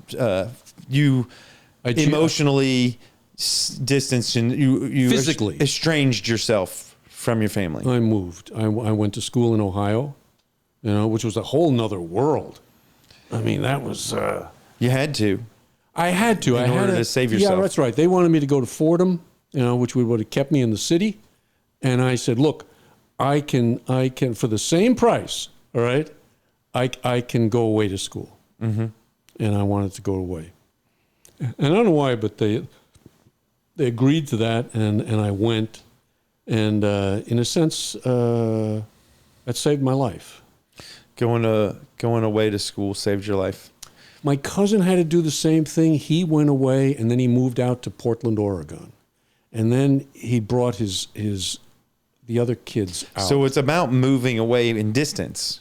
You emotionally distanced, and you physically estranged yourself from your family. I moved. I went to school in Ohio, which was a whole nother world. I mean, that was. You had to. I had to. In order to save yourself. Yeah, that's right. They wanted me to go to Fordham, which would have kept me in the city. And I said, look, I can for the same price, all right, I can go away to school. And I wanted to go away. And I don't know why, but they agreed to that, and I went. And in a sense, that saved my life. Going away to school saved your life. My cousin had to do the same thing. He went away, and then he moved out to Portland, Oregon. And then he brought the other kids out. So it's about moving away in distance.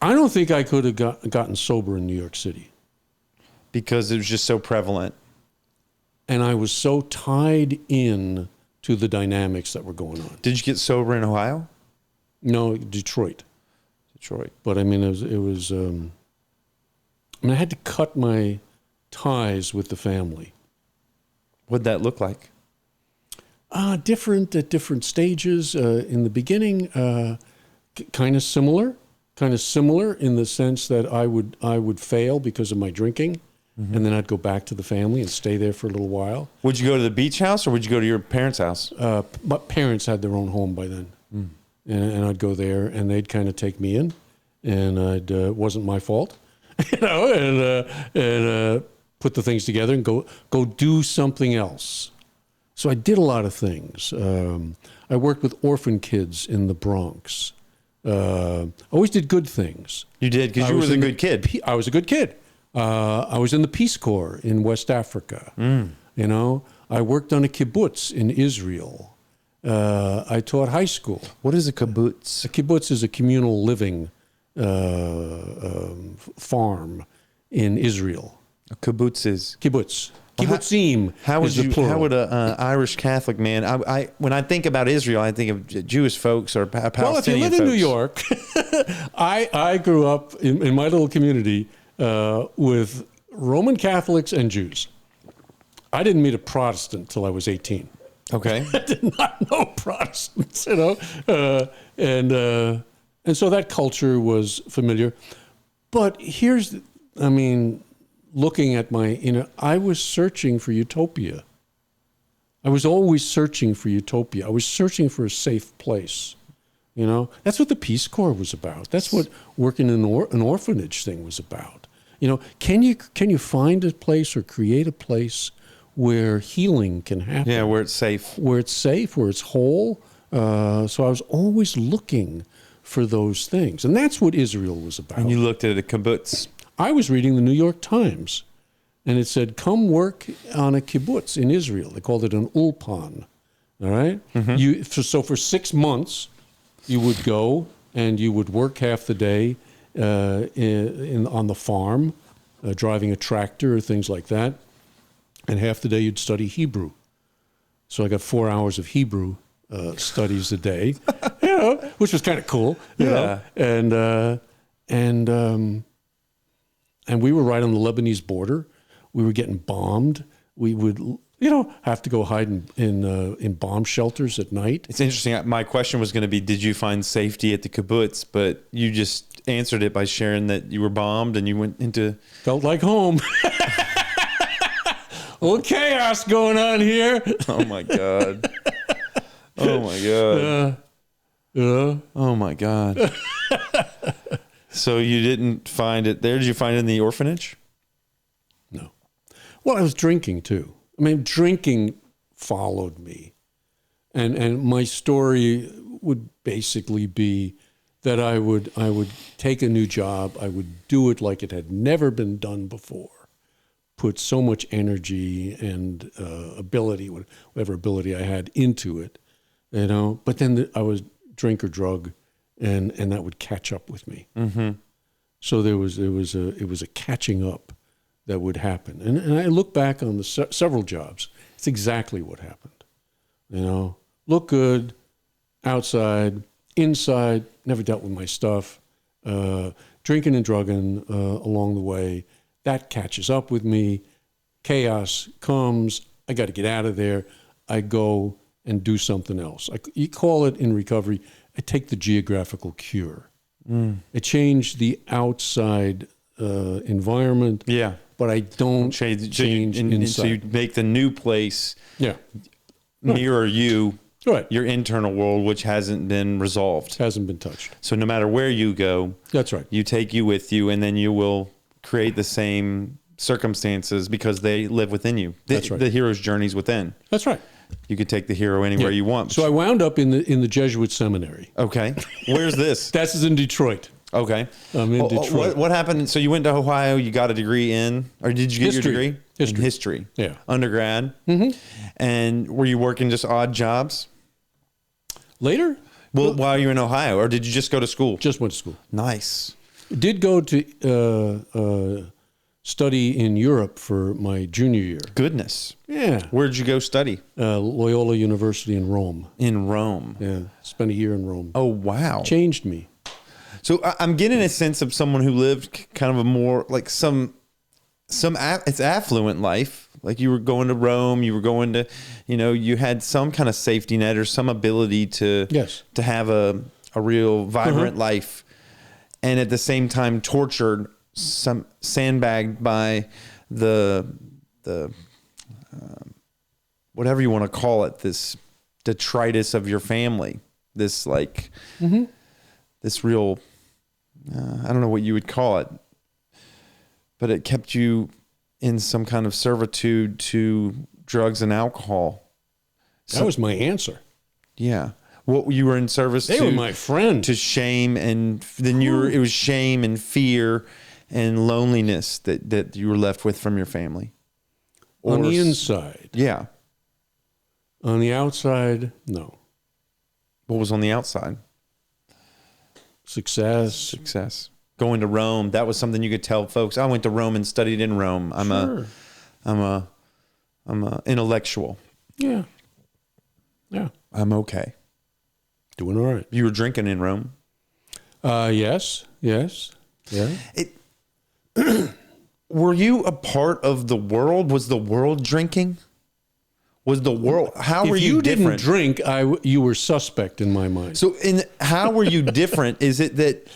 I don't think I could have gotten sober in New York City. Because it was just so prevalent. And I was so tied in to the dynamics that were going on. Did you get sober in Ohio? No, Detroit. But I mean, it was I had to cut my ties with the family. What'd that look like? Different at different stages. In the beginning, kind of similar in the sense that I would fail because of my drinking, and then I'd go back to the family and stay there for a little while. Would you go to the beach house or would you go to your parents' house? My parents had their own home by then, and I'd go there, and they'd kind of take me in, and it wasn't my fault, and put the things together and go do something else. So I did a lot of things. I worked with orphan kids in the Bronx. Always did good things. You did, because you were a good kid. I was a good kid. I was in the Peace Corps in West Africa. You know, I worked on a kibbutz in Israel. I taught high school. What is a kibbutz? A kibbutz is a communal living farm in Israel. A kibbutz is? Kibbutz. Kibbutzim is the plural. How would an Irish Catholic man, when I think about Israel, I think of Jewish folks or Palestinian folks. Well, if you live in New York, I grew up in my little community with Roman Catholics and Jews. I didn't meet a Protestant till I was 18. Okay. I did not know Protestants, you know. And so that culture was familiar. But looking at I was searching for utopia. I was always searching for utopia. I was searching for a safe place. You know, that's what the Peace Corps was about. That's what working in an orphanage thing was about. You know, can you find a place or create a place where healing can happen? Yeah, where it's safe. Where it's safe, where it's whole. So I was always looking for those things. And that's what Israel was about. And you looked at a kibbutz. I was reading the New York Times, and it said, come work on a kibbutz in Israel. They called it an ulpan, all right? So for 6 months, you would go and you would work half the day on the farm, driving a tractor or things like that, and half the day you'd study Hebrew. So I got 4 hours of Hebrew studies a day, you know, which was kind of cool, you know? And we were right on the Lebanese border. We were getting bombed. We would, have to go hide in bomb shelters at night. It's interesting. My question was going to be, did you find safety at the kibbutz? But you just answered it by sharing that you were bombed and you went into... Felt like home. A little chaos going on here. Oh, my God. Oh, my God. Oh, my God. So you didn't find it there? Did you find it in the orphanage? No. Well, I was drinking too. I mean, drinking followed me. And my story would basically be that I would take a new job. I would do it like it had never been done before. Put so much energy and ability, whatever ability I had, into it, you know. But then I was drink or drug. And that would catch up with me. Mm-hmm. So it was a catching up that would happen. And I look back on the several jobs. It's exactly what happened. You know, look good outside, inside. Never dealt with my stuff. Drinking and drugging along the way. That catches up with me. Chaos comes. I got to get out of there. I go and do something else. You call it in recovery. I take the geographical cure. I change the outside environment, but I don't change inside. So you make the new place mirror right. your internal world, which hasn't been resolved. Hasn't been touched. So no matter where you go, that's right. You take you with you, and then you will create the same circumstances because they live within you. That's right. The hero's journey's within. That's right. You could take the hero anywhere you want. So I wound up in the Jesuit seminary. Okay. Where's this? That's in Detroit. Okay. I'm in Detroit. What happened? So you went to Ohio, you got a degree or did you get history. your degree? History. In history. Yeah. Undergrad. Mm-hmm. And were you working just odd jobs? Later, Well, while you were in Ohio, or did you just go to school? just went to school. Nice. Did go to study in Europe for my junior year. Goodness. Yeah. Where'd you go study? Loyola University in Rome. In Rome. Yeah. Spent a year in Rome. Oh, wow. Changed me. So I'm getting a sense of someone who lived kind of a more like it's affluent life. Like you were going to Rome, you were going to, you had some kind of safety net or some ability to have a real vibrant life, and at the same time tortured, some sandbagged by the whatever you want to call it, this detritus of your family, this like this real I don't know what you would call it, but it kept you in some kind of servitude to drugs and alcohol. That was my answer. Yeah. What you were in service They to? were my friend. To shame, and then it was shame and fear and loneliness that you were left with from your family. On the inside. Yeah. On the outside, no. What was on the outside? Success. Going to Rome, that was something you could tell folks. I went to Rome and studied in Rome. I'm a intellectual. Yeah. I'm okay. Doing all right. You were drinking in Rome? Yes. Yeah. Were you a part of the world? Was the world drinking? Was the world? How were you different? If you didn't drink, you were suspect in my mind. So, how were you different? Is it that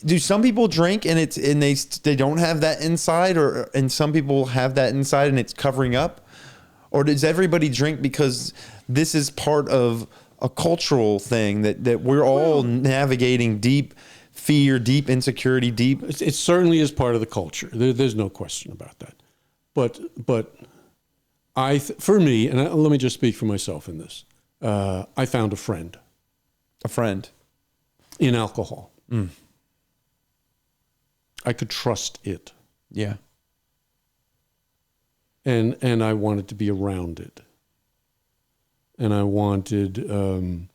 do some people drink and they don't have that inside, and some people have that inside and it's covering up, or does everybody drink because this is part of a cultural thing that we're all navigating deep fear, deep insecurity, deep. It certainly is part of the culture. There's no question about that. But for me, and let me just speak for myself in this, I found a friend. A friend. In alcohol. I could trust it. Yeah. And I wanted to be around it. And I wanted, and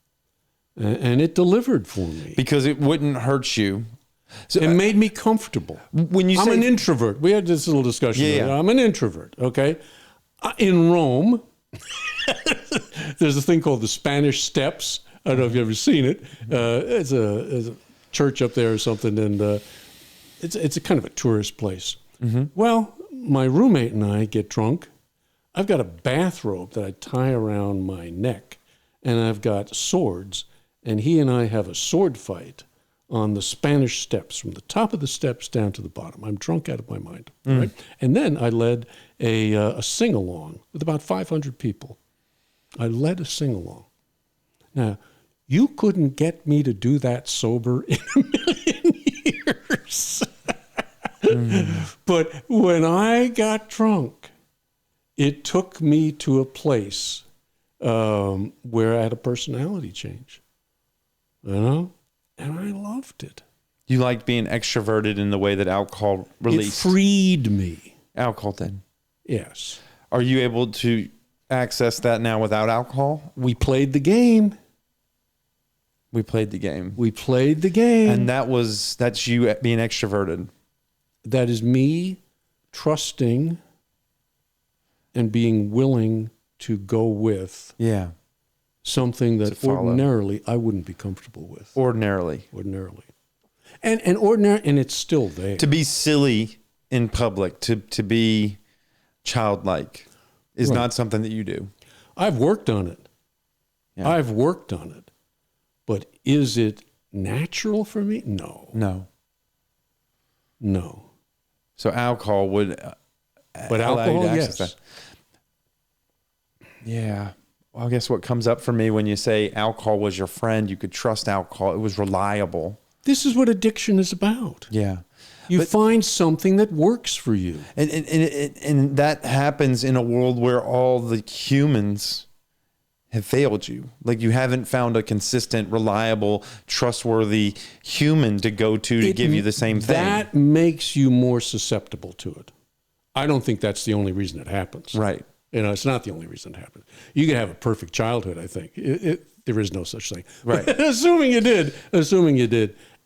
it delivered for me. Because it wouldn't hurt you. So it made me comfortable. When you I'm an introvert. We had this little discussion. Yeah. I'm an introvert, okay? In Rome, there's a thing called the Spanish Steps. I don't know if you've ever seen it. It's a church up there or something, and it's a kind of a tourist place. Well, my roommate and I get drunk. I've got a bathrobe that I tie around my neck, and I've got swords, and he and I have a sword fight on the Spanish Steps, from the top of the steps down to the bottom. I'm drunk out of my mind, right? And then I led a sing-along with about 500 people. I led a sing-along. Now, you couldn't get me to do that sober in a million years. But when I got drunk, it took me to a place where I had a personality change, and I loved it. You liked being extroverted in the way that alcohol released. It freed me. Alcohol did. Yes. Are you able to access that now without alcohol? We played the game. We played the game. And that's you being extroverted. That is me trusting and being willing to go with something that ordinarily I wouldn't be comfortable with. Ordinarily. And it's still there. To be silly in public, to be childlike is not something that you do. I've worked on it. Yeah. But is it natural for me? No. So alcohol would but alcohol, yes. That. Yeah. Well, I guess what comes up for me when you say alcohol was your friend, you could trust alcohol. It was reliable. This is what addiction is about. Yeah. You find something that works for you. And that happens in a world where all the humans have failed you. Like you haven't found a consistent, reliable, trustworthy human to go to give you the same thing. That makes you more susceptible to it. I don't think that's the only reason it happens. Right. It's not the only reason it happens. You can have a perfect childhood, I think. there is no such thing. Right. assuming you did.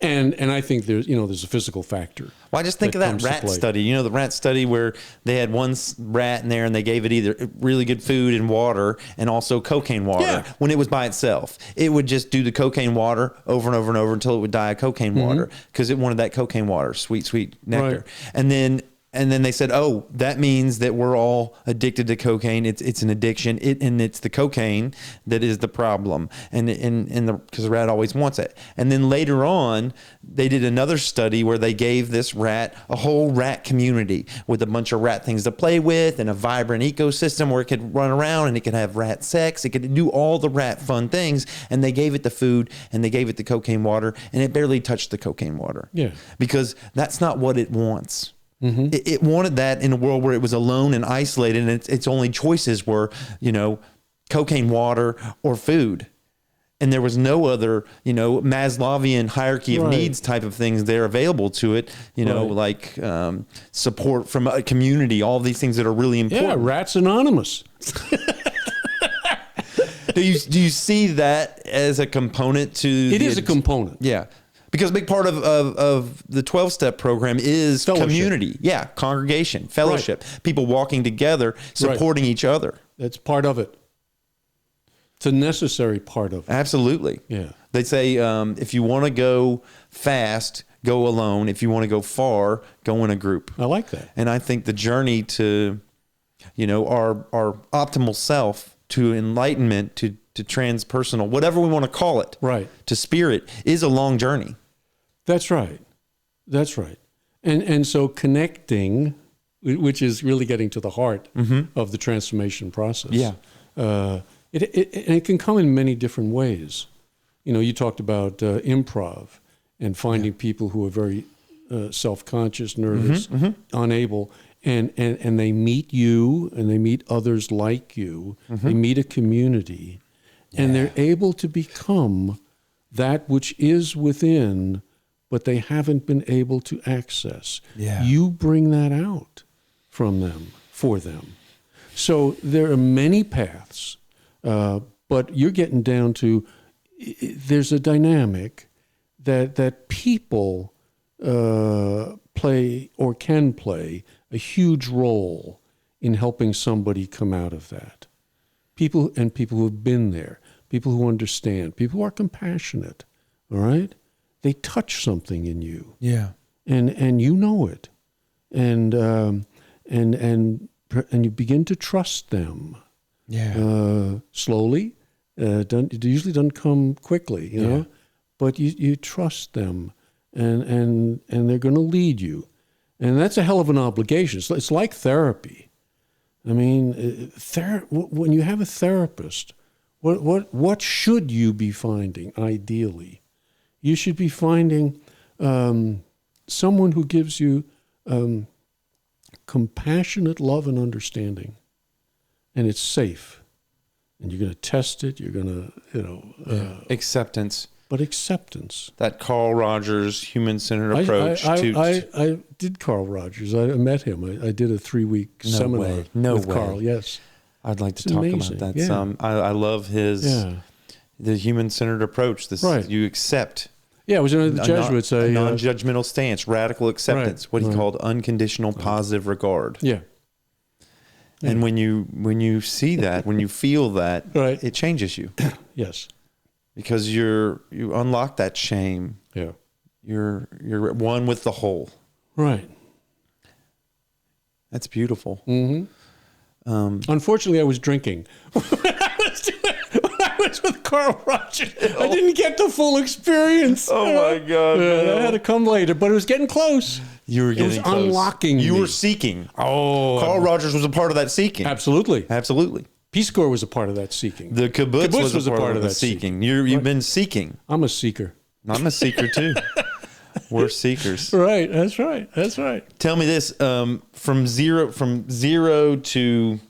And I think there's a physical factor. Well, I just think of that rat study. The rat study where they had one rat in there and they gave it either really good food and water and also cocaine water. Yeah. When it was by itself, it would just do the cocaine water over and over and over until it would die of cocaine water because it wanted that cocaine water, sweet nectar. Right. And then they said, oh, that means that we're all addicted to cocaine. It's an addiction. And it's the cocaine that is the problem. And because the rat always wants it. And then later on, they did another study where they gave this rat a whole rat community with a bunch of rat things to play with and a vibrant ecosystem where it could run around and it could have rat sex. It could do all the rat fun things. And they gave it the food and they gave it the cocaine water and it barely touched the cocaine water. Yeah. Because that's not what it wants. It wanted that in a world where it was alone and isolated, and its only choices were, cocaine water or food. And there was no other, Maslowian hierarchy of needs type of things there available to it, like support from a community, all these things that are really important. Yeah, Rats Anonymous. Do you see that as a component to it is a component. Yeah. Because a big part of the 12-step program is fellowship. Community. Yeah, congregation, fellowship, people walking together, supporting each other. That's part of it. It's a necessary part of it. Absolutely. Yeah. They say if you want to go fast, go alone. If you want to go far, go in a group. I like that. And I think the journey to, our optimal self, to enlightenment, to transpersonal, whatever we want to call it, to spirit, is a long journey. That's right. And so connecting, which is really getting to the heart of the transformation process. Yeah. It can come in many different ways. You talked about improv and finding people who are very self-conscious, nervous, unable, and they meet you and they meet others like you. They meet a community. And they're able to become that which is within, but they haven't been able to access. Yeah. You bring that out from them, for them. So there are many paths, but you're getting down to, there's a dynamic that people play or can play a huge role in helping somebody come out of that. People who have been there, people who understand, people who are compassionate, all right? They touch something in you. Yeah. And you know it. And you begin to trust them. Yeah. Slowly. It usually doesn't come quickly, you know? But you trust them and they're going to lead you. And that's a hell of an obligation. It's like therapy. I mean, when you have a therapist, what should you be finding ideally? You should be finding someone who gives you compassionate love and understanding, and it's safe. And you're going to test it. You're going to acceptance. But acceptance. That Carl Rogers human-centered approach. I did Carl Rogers. I met him. I did a 3-week seminar with Carl. Yes. I'd like to talk about that some. I love his the human-centered approach. You accept. Yeah, it was in the Jesuits. A non-judgmental stance, radical acceptance, what he called unconditional positive regard. Yeah. And when you see that, when you feel that, it changes you. Yes. Because you unlock that shame. Yeah. You're one with the whole. Right. That's beautiful. Mm-hmm. Unfortunately, I was drinking. When I was with Carl Rogers, I didn't get the full experience. Oh my God! That had to come later, but it was getting close. You were getting close. Unlocking. You were seeking. Oh, Carl Rogers was a part of that seeking. Absolutely. Peace Corps was a part of that seeking. The kibbutz was a part of that seeking. You've been seeking. I'm a seeker. I'm a seeker too. We're seekers. Right. That's right. Tell me this: from zero to,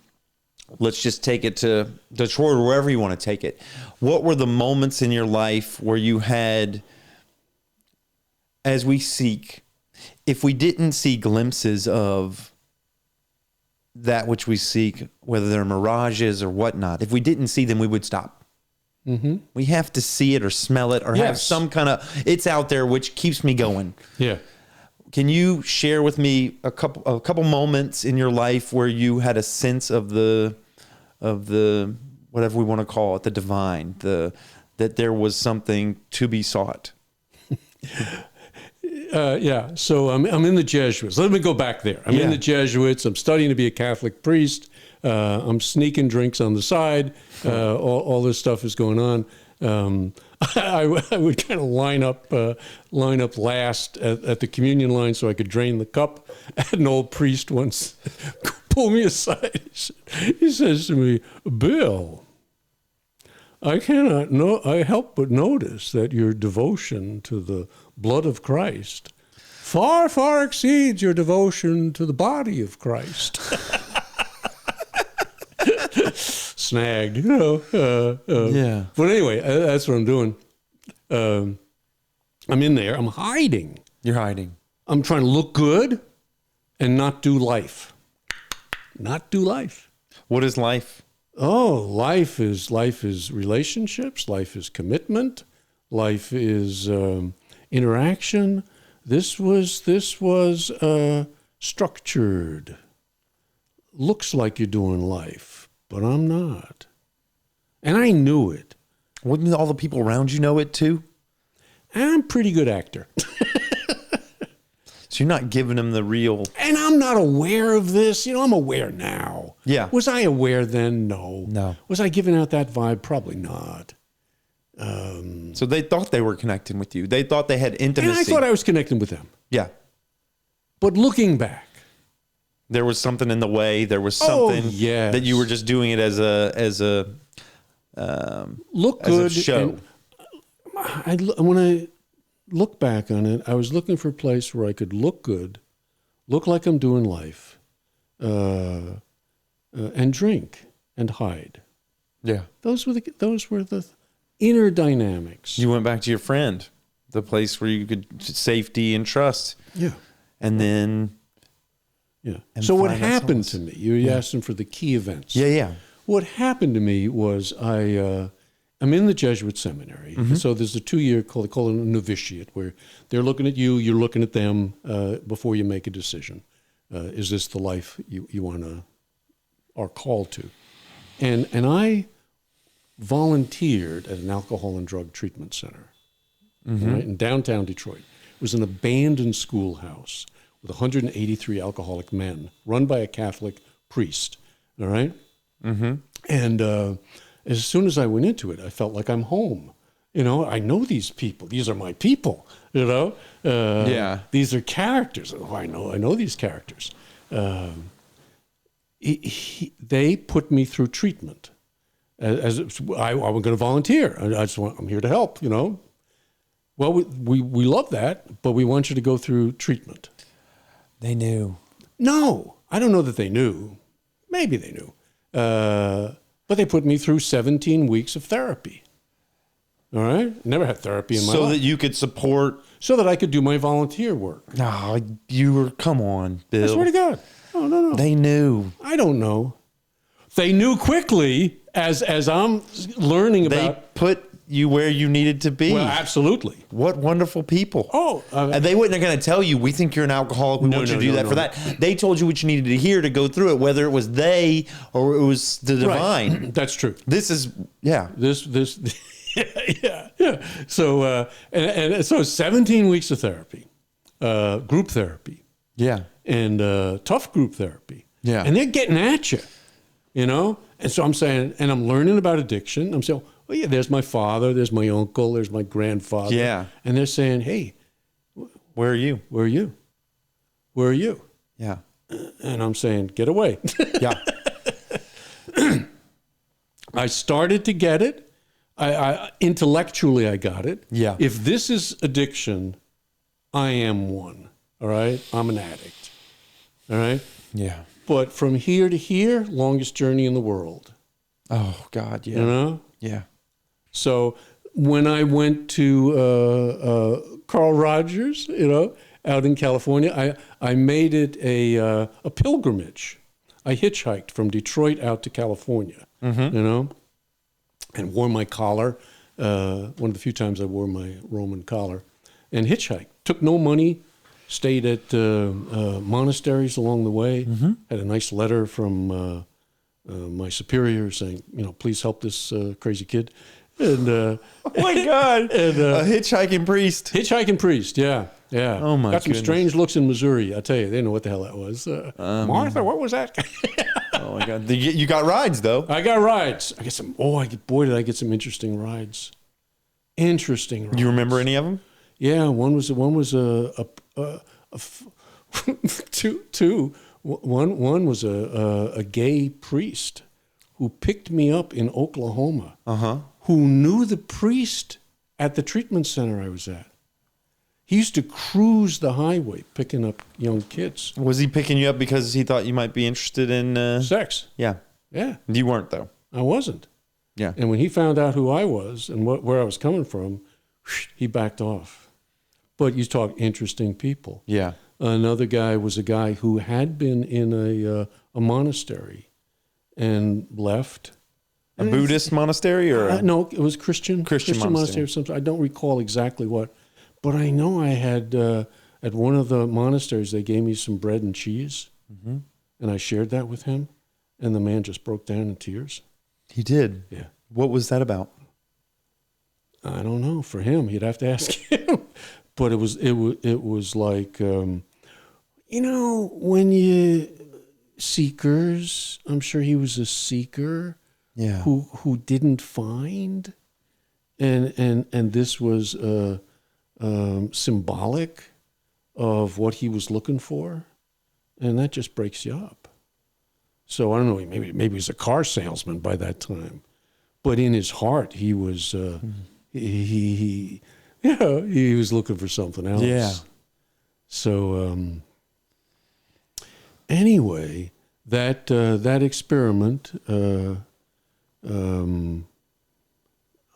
let's just take it to Detroit or wherever you want to take it. What were the moments in your life where you had, as we seek, if we didn't see glimpses of that which we seek, whether they're mirages or whatnot, if we didn't see them, we would stop. We have to see it or smell it or have Yes. some kind of, it's out there, which keeps me going. Yeah. Can you share with me a couple moments in your life where you had a sense of the whatever we want to call it, the divine, that there was something to be sought? Yeah. So I'm in the Jesuits. Let me go back there. I'm in the Jesuits. I'm studying to be a Catholic priest. I'm sneaking drinks on the side. All this stuff is going on. I would kind of line up last at the communion line so I could drain the cup. I had an old priest once pull me aside. He says to me, "Bill, I cannot help but notice that your devotion to the blood of Christ far, far exceeds your devotion to the body of Christ." Snagged, Yeah. But anyway, that's what I'm doing. I'm in there. I'm hiding. You're hiding. I'm trying to look good and not do life. Not do life. What is life? Oh, life is relationships. Life is commitment. Life is interaction. This was structured. Looks like you're doing life, but I'm not. And I knew it. Wouldn't all the people around you know it too? I'm a pretty good actor. So you're not giving them the real. And I'm not aware of this. I'm aware now. Yeah. Was I aware then? No. No. Was I giving out that vibe? Probably not. So they thought they were connecting with you. They thought they had intimacy. And I thought I was connecting with them. Yeah. But looking back, There was something in the way. There was something yes. that you were just doing it as a look as a good. show. And when I look back on it, I was looking for a place where I could look good, look like I'm doing life, and drink and hide. Yeah. Those were the inner dynamics. You went back to your friend, the place where you could safety and trust. Yeah. And then Yeah. And So what find that happened solace. to me? You asked him for the key events. yeah. What happened to me was I'm in the Jesuit seminary. Mm-hmm. So there's a 2-year, they call it a novitiate, where they're looking at you, you're looking at them before you make a decision. Is this the life you want to, are called to? And I volunteered at an alcohol and drug treatment center right, in downtown Detroit. It was an abandoned schoolhouse with 183 alcoholic men run by a Catholic priest, all right? Mm-hmm. And as soon as I went into it, I felt like I'm home. I know these people. These are my people, Yeah. These are characters. Oh, I know these characters. They put me through treatment. As I'm going to volunteer. I'm here to help, Well, we love that, but we want you to go through treatment. They knew. No, I don't know that they knew. Maybe they knew. But they put me through 17 weeks of therapy. All right? Never had therapy in my life. So that you could support. So that I could do my volunteer work. Oh, you were, come on, Bill. I swear to God. No. They knew. I don't know. They knew quickly as I'm learning They about. put you where you needed to be. Well, absolutely. What wonderful people. Oh. And they weren't going to tell you, we think you're an alcoholic. We want you to do that for that. They told you what you needed to hear to go through it, whether it was they or it was the divine. Right. That's true. This is, yeah. This yeah. So and so 17 weeks of therapy, group therapy, Yeah. and tough group therapy. Yeah. And they're getting at you, And so I'm saying, and I'm learning about addiction. I'm saying, well, yeah, there's my father, there's my uncle, there's my grandfather. Yeah. And they're saying, hey, Where are you? where are you? Where are you? Yeah. And I'm saying, get away. Yeah. I started to get it. I intellectually, I got it. Yeah. If this is addiction, I am one. All right. I'm an addict. All right. Yeah. But from here to here, longest journey in the world. Oh, God. Yeah. Yeah. So when I went to Carl Rogers, out in California, I made it a pilgrimage. I hitchhiked from Detroit out to California. and wore my collar. One of the few times I wore my Roman collar, and hitchhiked. Took no money. Stayed at monasteries along the way. Had a nice letter from my superior saying, please help this crazy kid. And Oh my God! and, A hitchhiking priest. hitchhiking priest, yeah. Oh my Got some goodness. strange looks in Missouri. I tell you, they didn't know what the hell that was. Martha, what was that? Oh my God! You got rides though. I got rides. I get some. Boy, did I get some interesting rides. Interesting rides. Do you remember any of them? Yeah, one was two. One was a gay priest who picked me up in Oklahoma. Who knew the priest at the treatment center I was at. He used to cruise the highway picking up young kids. Was he picking you up because he thought you might be interested in Sex. Yeah. Yeah. You weren't though. I wasn't. Yeah. And when he found out who I was and where I was coming from, he backed off. But you talk interesting people. Yeah. Another guy was a guy who had been in a monastery and left. A Buddhist monastery or No, it was Christian monastery. monastery or something. I don't recall exactly what, but I know I had at one of the monasteries they gave me some bread and cheese, and I shared that with him, and the man just broke down in tears. He did. Yeah. What was that about? I don't know. For him, you'd have to ask him. But it was like, when you seekers. I'm sure he was a seeker. Yeah. Who didn't find, and this was symbolic of what he was looking for, and that just breaks you up. So I don't know. Maybe he was a car salesman by that time, but in his heart he was he was looking for something else. Yeah. So anyway, that experiment.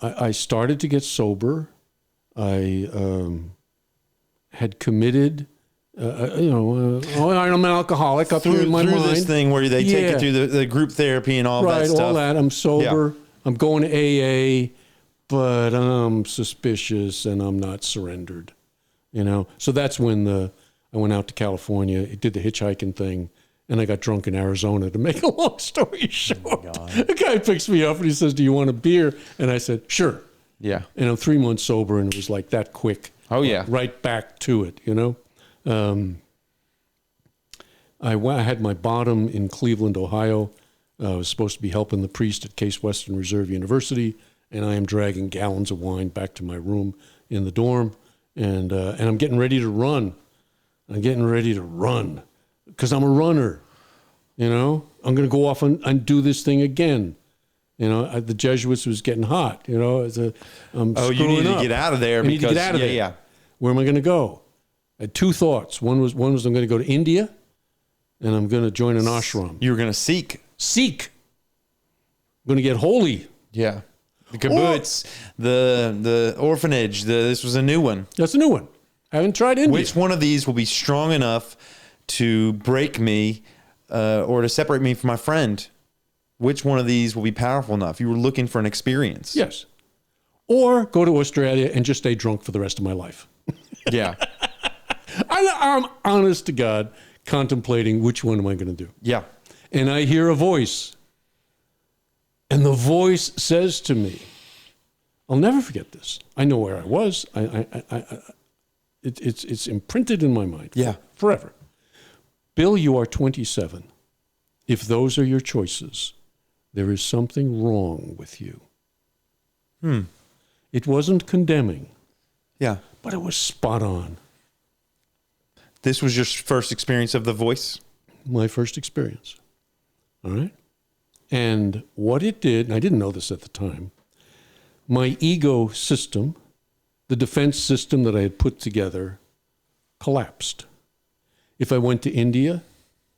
I started to get sober. I had committed, I'm an alcoholic up here in my through mind. this thing where they take you through the group therapy and all that stuff. Right, all that. I'm sober. Yeah. I'm going to AA, but I'm suspicious and I'm not surrendered. So that's when I went out to California, did the hitchhiking thing, and I got drunk in Arizona. To make a long story short, the guy picks me up and he says, "Do you want a beer?" And I said, "Sure." Yeah. And I'm 3 months sober, and it was like that quick. Oh, yeah. Right back to it, I had my bottom in Cleveland, Ohio. I was supposed to be helping the priest at Case Western Reserve University, and I am dragging gallons of wine back to my room in the dorm, and I'm getting ready to run. Because I'm a runner, I'm going to go off and do this thing again. The Jesuits was getting hot, I'm You need to up. get out of there. I need to get out of there. Yeah. Where am I going to go? I had two thoughts. One was I'm going to go to India, and I'm going to join an ashram. You were going to seek. I'm going to get holy. Yeah. The kibbutz, the orphanage, this was a new one. That's a new one. I haven't tried India. Which one of these will be strong enough to break me or to separate me from my friend? Which one of these will be powerful enough? You were looking for an experience. Yes. Or go to Australia and just stay drunk for the rest of my life. Yeah. I'm honest to God contemplating which one am I going to do. Yeah. And I hear a voice. And the voice says to me, I'll never forget this. I know where I was. It's imprinted in my mind. Yeah. Forever. Bill, you are 27. If those are your choices, there is something wrong with you. It wasn't condemning. Yeah. But it was spot on. This was your first experience of the voice? My first experience. All right? And what it did, and I didn't know this at the time, my ego system, the defense system that I had put together, collapsed. If I went to India,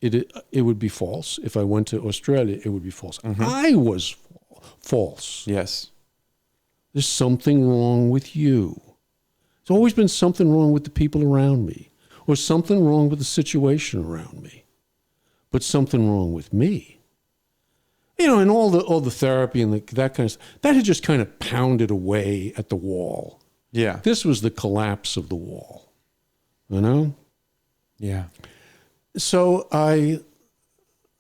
it would be false. If I went to Australia, it would be false. I was false. Yes. There's something wrong with you. There's always been something wrong with the people around me, or something wrong with the situation around me, but something wrong with me. And all the therapy and that kind of stuff, that had just kind of pounded away at the wall. Yeah. This was the collapse of the wall, Yeah. So I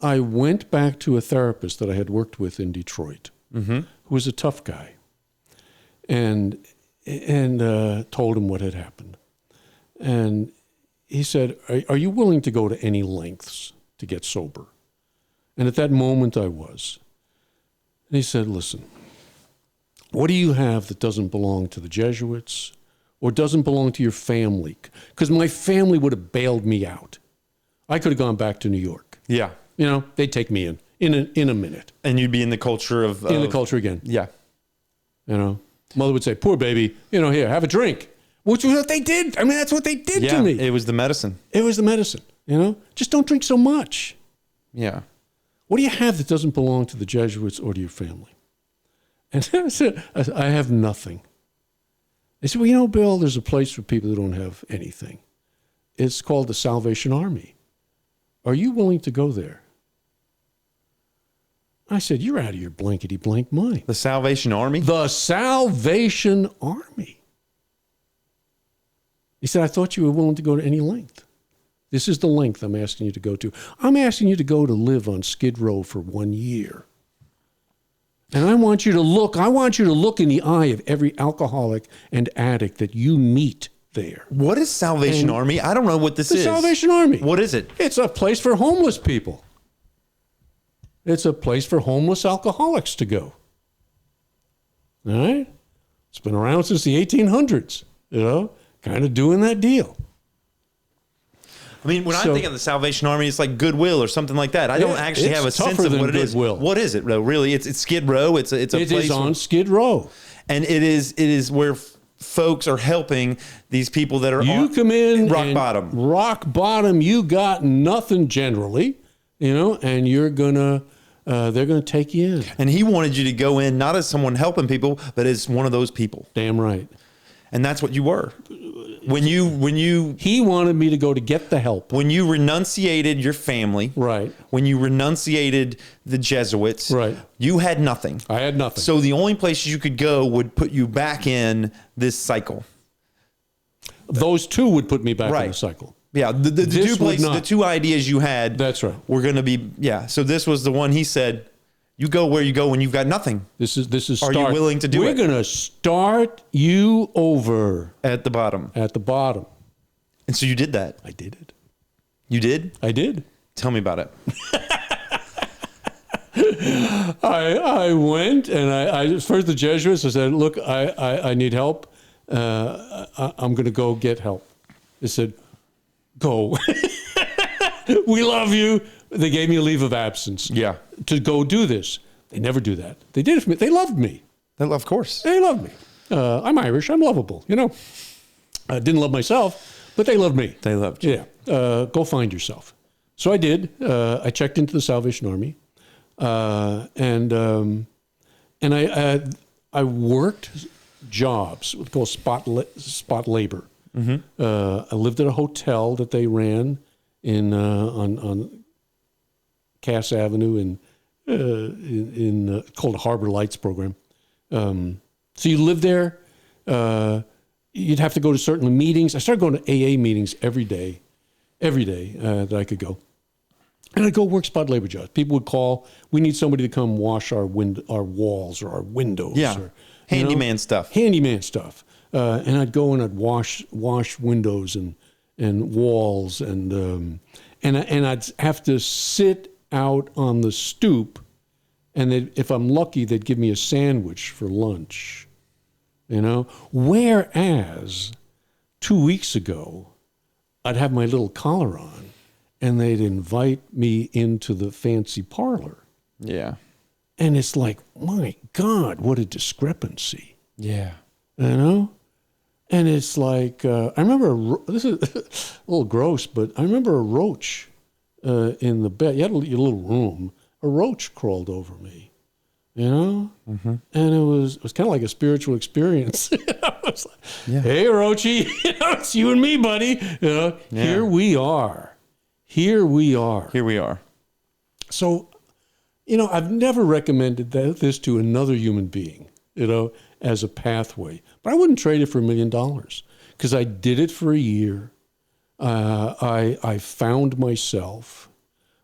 went back to a therapist that I had worked with in Detroit, who was a tough guy, and told him what had happened. And he said, are you willing to go to any lengths to get sober? And at that moment I was. And he said, listen, what do you have that doesn't belong to the Jesuits or doesn't belong to your family? Because my family would have bailed me out. I could have gone back to New York. Yeah. They'd take me in a minute. And you'd be in the culture of... In the culture again. Yeah. Mother would say, poor baby, here, have a drink. Which was what they did. I mean, that's what they did to me. It was the medicine. It was the medicine, Just don't drink so much. Yeah. What do you have that doesn't belong to the Jesuits or to your family? And I said, I have nothing. They said, well, Bill, there's a place for people who don't have anything. It's called the Salvation Army. Are you willing to go there? I said, you're out of your blankety blank mind. The Salvation Army? The Salvation Army. He said, I thought you were willing to go to any length. This is the length I'm asking you to go to. I'm asking you to go to live on Skid Row for 1 year. And I want you to look in the eye of every alcoholic and addict that you meet there. What is Salvation Army? I don't know what this is. The Salvation Army. What is it? It's a place for homeless people. It's a place for homeless alcoholics to go. All right? It's been around since the 1800s, kind of doing that deal. I mean, when I think of the Salvation Army, it's like Goodwill or something like that. I don't actually have a sense of what it is. What is it, though? Really, it's Skid Row. It's a place. It is on Skid Row, and it is where folks are helping these people that are come in rock bottom. Rock bottom. You got nothing generally, and you're gonna. They're gonna take you in. And he wanted you to go in not as someone helping people, but as one of those people. Damn right. And that's what you were. When you he wanted me to go to get the help. When you renunciated your family, right? When you renunciated the Jesuits, right? You had nothing. I had nothing. So the only places you could go would put you back in this cycle. Those two would put me back in the cycle. Yeah, the two places, the two ideas you had. That's right. Were going to be So this was the one he said. You go where you go when you've got nothing. This is. Are you willing to do it? We're going to start you over at the bottom. At the bottom. And so you did that. I did it. You did? I did. Tell me about it. I went and I first the Jesuits. I said, look, I need help. I'm going to go get help. They said, go. We love you. They gave me a leave of absence. Yeah. To go do this. They never do that. They did it for me. They loved me. Of course. They loved me. I'm Irish. I'm lovable. I didn't love myself, but they loved me. They loved you. Yeah. Go find yourself. So I did. I checked into the Salvation Army, and I worked jobs, what we call spot labor. Mm-hmm. I lived at a hotel that they ran on Cass Avenue in called a Harbor Lights program. So you live there. You'd have to go to certain meetings. I started going to AA meetings every day that I could go. And I'd go work spot labor jobs. People would call, we need somebody to come wash our walls or our windows. Yeah, handyman stuff. Handyman stuff. And I'd go and I'd wash windows and walls and I'd have to sit out on the stoop, and if I'm lucky, they'd give me a sandwich for lunch. Whereas 2 weeks ago, I'd have my little collar on, and they'd invite me into the fancy parlor. Yeah. And it's like, my God, what a discrepancy. Yeah. And it's like, I remember, this is a little gross, but I remember a roach in the bed. You had your little room. A roach crawled over me, Mm-hmm. And it was kind of like a spiritual experience. I was like, yeah. Hey, Roachy, it's you and me, buddy. Yeah. Here we are. So I've never recommended this to another human being, as a pathway. But I wouldn't trade it for $1 million because I did it for a year. I found myself.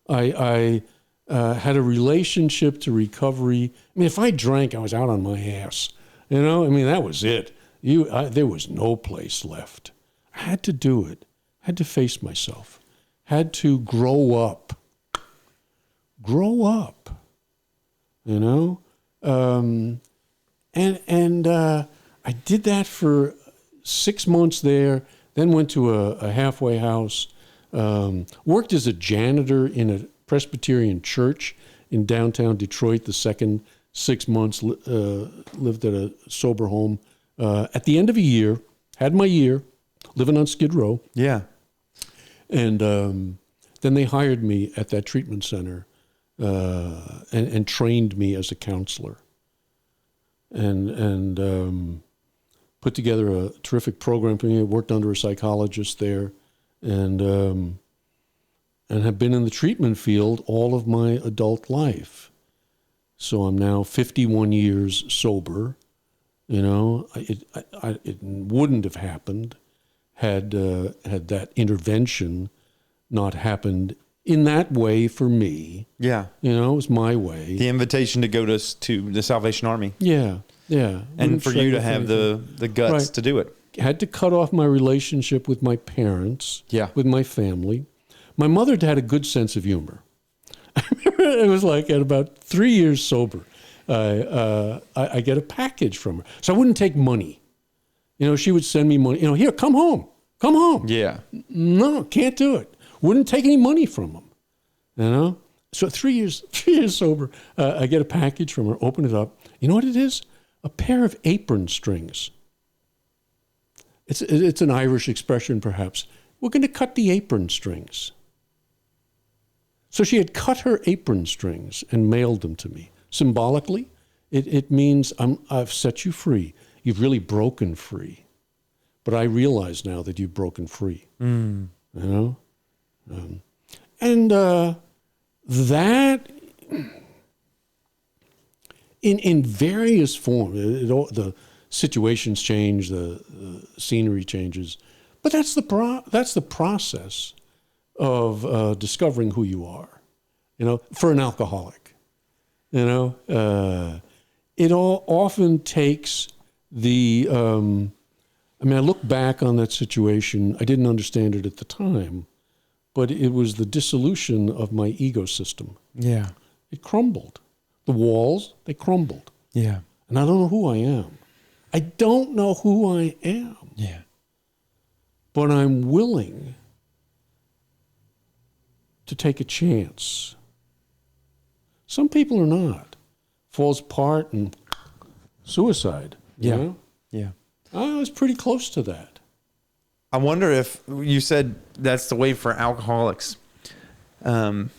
I had a relationship to recovery. I mean, if I drank, I was out on my ass. That was it. There was no place left. I had to do it. I had to face myself. Had to grow up. And I did that for 6 months there, then went to a halfway house, worked as a janitor in a Presbyterian church in downtown Detroit the second 6 months, lived at a sober home. At the end of a year, had my year, living on Skid Row. Yeah. And then they hired me at that treatment center and trained me as a counselor. And put together a terrific program for me. I worked under a psychologist there, and have been in the treatment field all of my adult life. So I'm now 51 years sober. It wouldn't have happened had that intervention not happened in that way for me. Yeah. It was my way. The invitation to go to the Salvation Army. Yeah. And for you to have the guts to do it. Had to cut off my relationship with my parents, with my family. My mother had a good sense of humor. I remember it was like at about 3 years sober, I get a package from her. So I wouldn't take money. She would send me money. Here, come home. Yeah. No, can't do it. Wouldn't take any money from them. So 3 years sober, I get a package from her, open it up. You know what it is? A pair of apron strings. It's an Irish expression, perhaps. We're going to cut the apron strings. So she had cut her apron strings and mailed them to me. Symbolically, it means I've set you free. You've really broken free. But I realize now that you've broken free. That in various forms, the situations change, the scenery changes, but that's the process of discovering who you are. For an alcoholic, it all often takes the. I look back on that situation. I didn't understand it at the time, but it was the dissolution of my ego system. Yeah. It crumbled. The walls, they crumbled. Yeah. And I don't know who I am. I don't know who I am. Yeah. But I'm willing to take a chance. Some people are not. Falls apart and suicide. Yeah. I was pretty close to that. I wonder if you said that's the way for alcoholics. And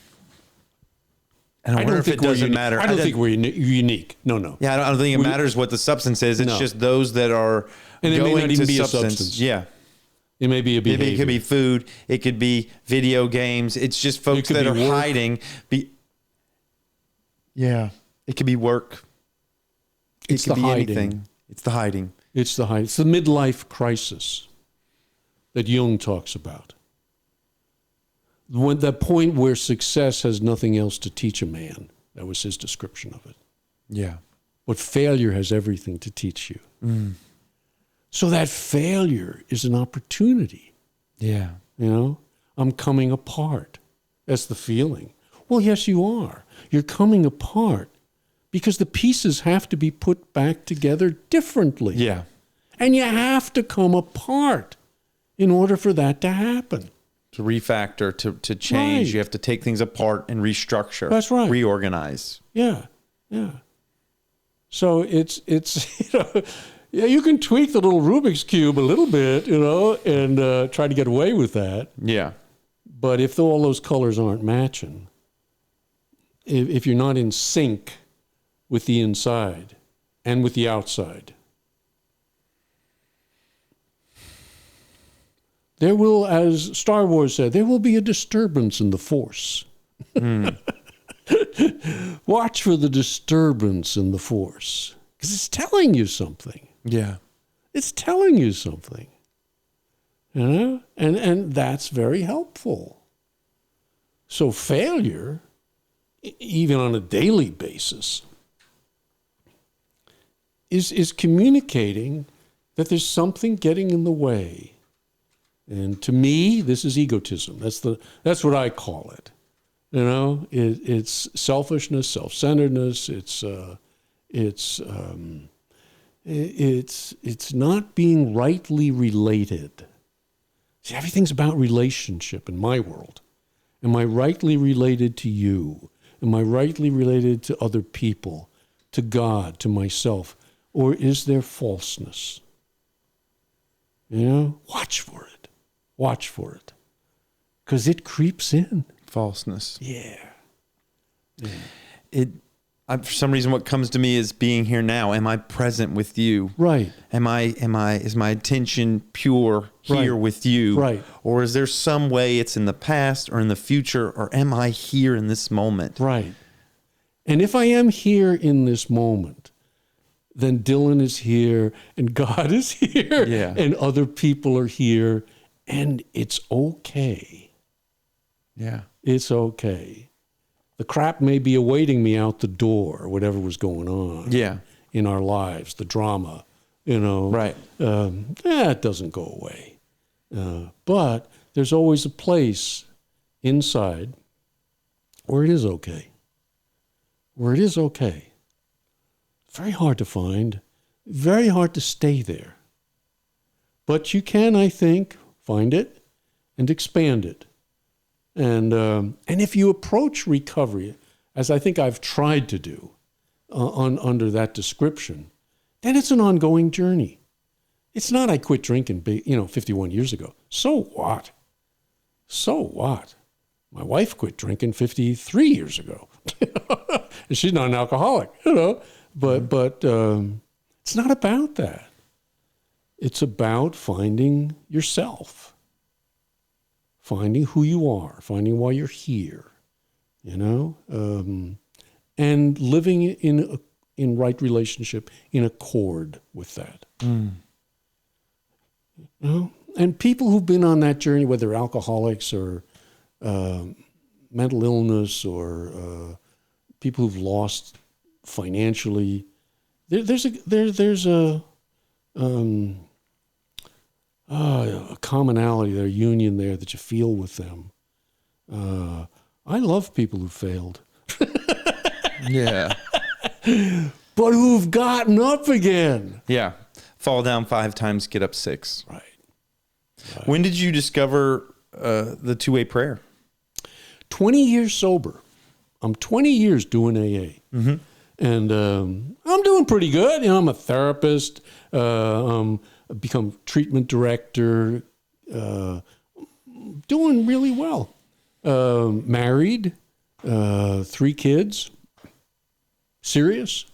I wonder if it doesn't matter. I don't think we're unique. No. Yeah, I don't think it matters what the substance is. It's just those that are and it may not even be substance. A substance. Yeah. It may be a behavior. Maybe it could be food. It could be video games. It's just folks that are hiding. Yeah. It could be work. It's the hiding. Anything. It's the hiding. It's the midlife crisis that Jung talks about. When the point where success has nothing else to teach a man. That was his description of it. Yeah. But failure has everything to teach you. Mm. So that failure is an opportunity. Yeah. I'm coming apart. That's the feeling. Well, yes, you are. You're coming apart because the pieces have to be put back together differently. Yeah. And you have to come apart in order for that to happen. To refactor, to change, you have to take things apart and restructure. That's right. Reorganize. Yeah. So it's you can tweak the little Rubik's Cube a little bit, and try to get away with that. Yeah. But if all those colors aren't matching, if you're not in sync with the inside and with the outside, there will, as Star Wars said, there will be a disturbance in the Force. Mm. Watch for the disturbance in the force, because it's telling you something. Yeah. It's telling you something. You know? And that's very helpful. So failure, even on a daily basis, is communicating that there's something getting in the way. And to me, this is egotism. That's what I call it. You know, it's selfishness, self-centeredness. It's not being rightly related. See, everything's about relationship in my world. Am I rightly related to you? Am I rightly related to other people, to God, to myself? Or is there falseness? You know, watch for it. Watch for it. Because it creeps in. Falseness. Yeah. For some reason, what comes to me is being here now. Am I present with you? Right. Is my attention pure here with you? Right. Or is there some way it's in the past or in the future, or am I here in this moment? Right. And if I am here in this moment, then Dylan is here and God is here and other people are here, and it's okay. Yeah. It's okay. The crap may be awaiting me out the door, whatever was going on in our lives, the drama, you know. Right. It doesn't go away. But there's always a place inside where it is okay. Where it is okay. Very hard to find, very hard to stay there. But you can, I think, find it and expand it. And if you approach recovery, as I think I've tried to do under that description, then it's an ongoing journey. It's not I quit drinking, 51 years ago. So what? So what? My wife quit drinking 53 years ago. And she's not an alcoholic, you know. But it's not about that. It's about finding yourself, finding who you are, finding why you're here, you know, and living in right relationship, in accord with that. You know? And people who've been on that journey, whether alcoholics or mental illness or people who've lost financially, there's a commonality there, a union there that you feel with them. I love people who failed. Yeah. But who've gotten up again. Yeah. Fall down 5 times, get up 6. Right. When did you discover the two-way prayer? 20 years sober. I'm 20 years doing AA. Mm-hmm. And I'm doing pretty good. You know, I'm a therapist. I've become treatment director. Doing really well. Married, 3 kids. Serious.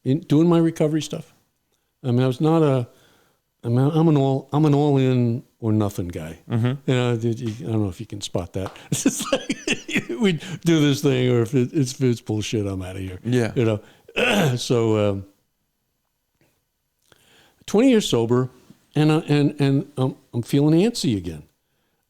Doing my recovery stuff. I mean, I'm an all in or nothing guy. Mm-hmm. You know, I don't know if you can spot that. It's just like we do this thing, or if it's bullshit, I'm out of here. Yeah. You know. So 20 years sober, and I'm feeling antsy again.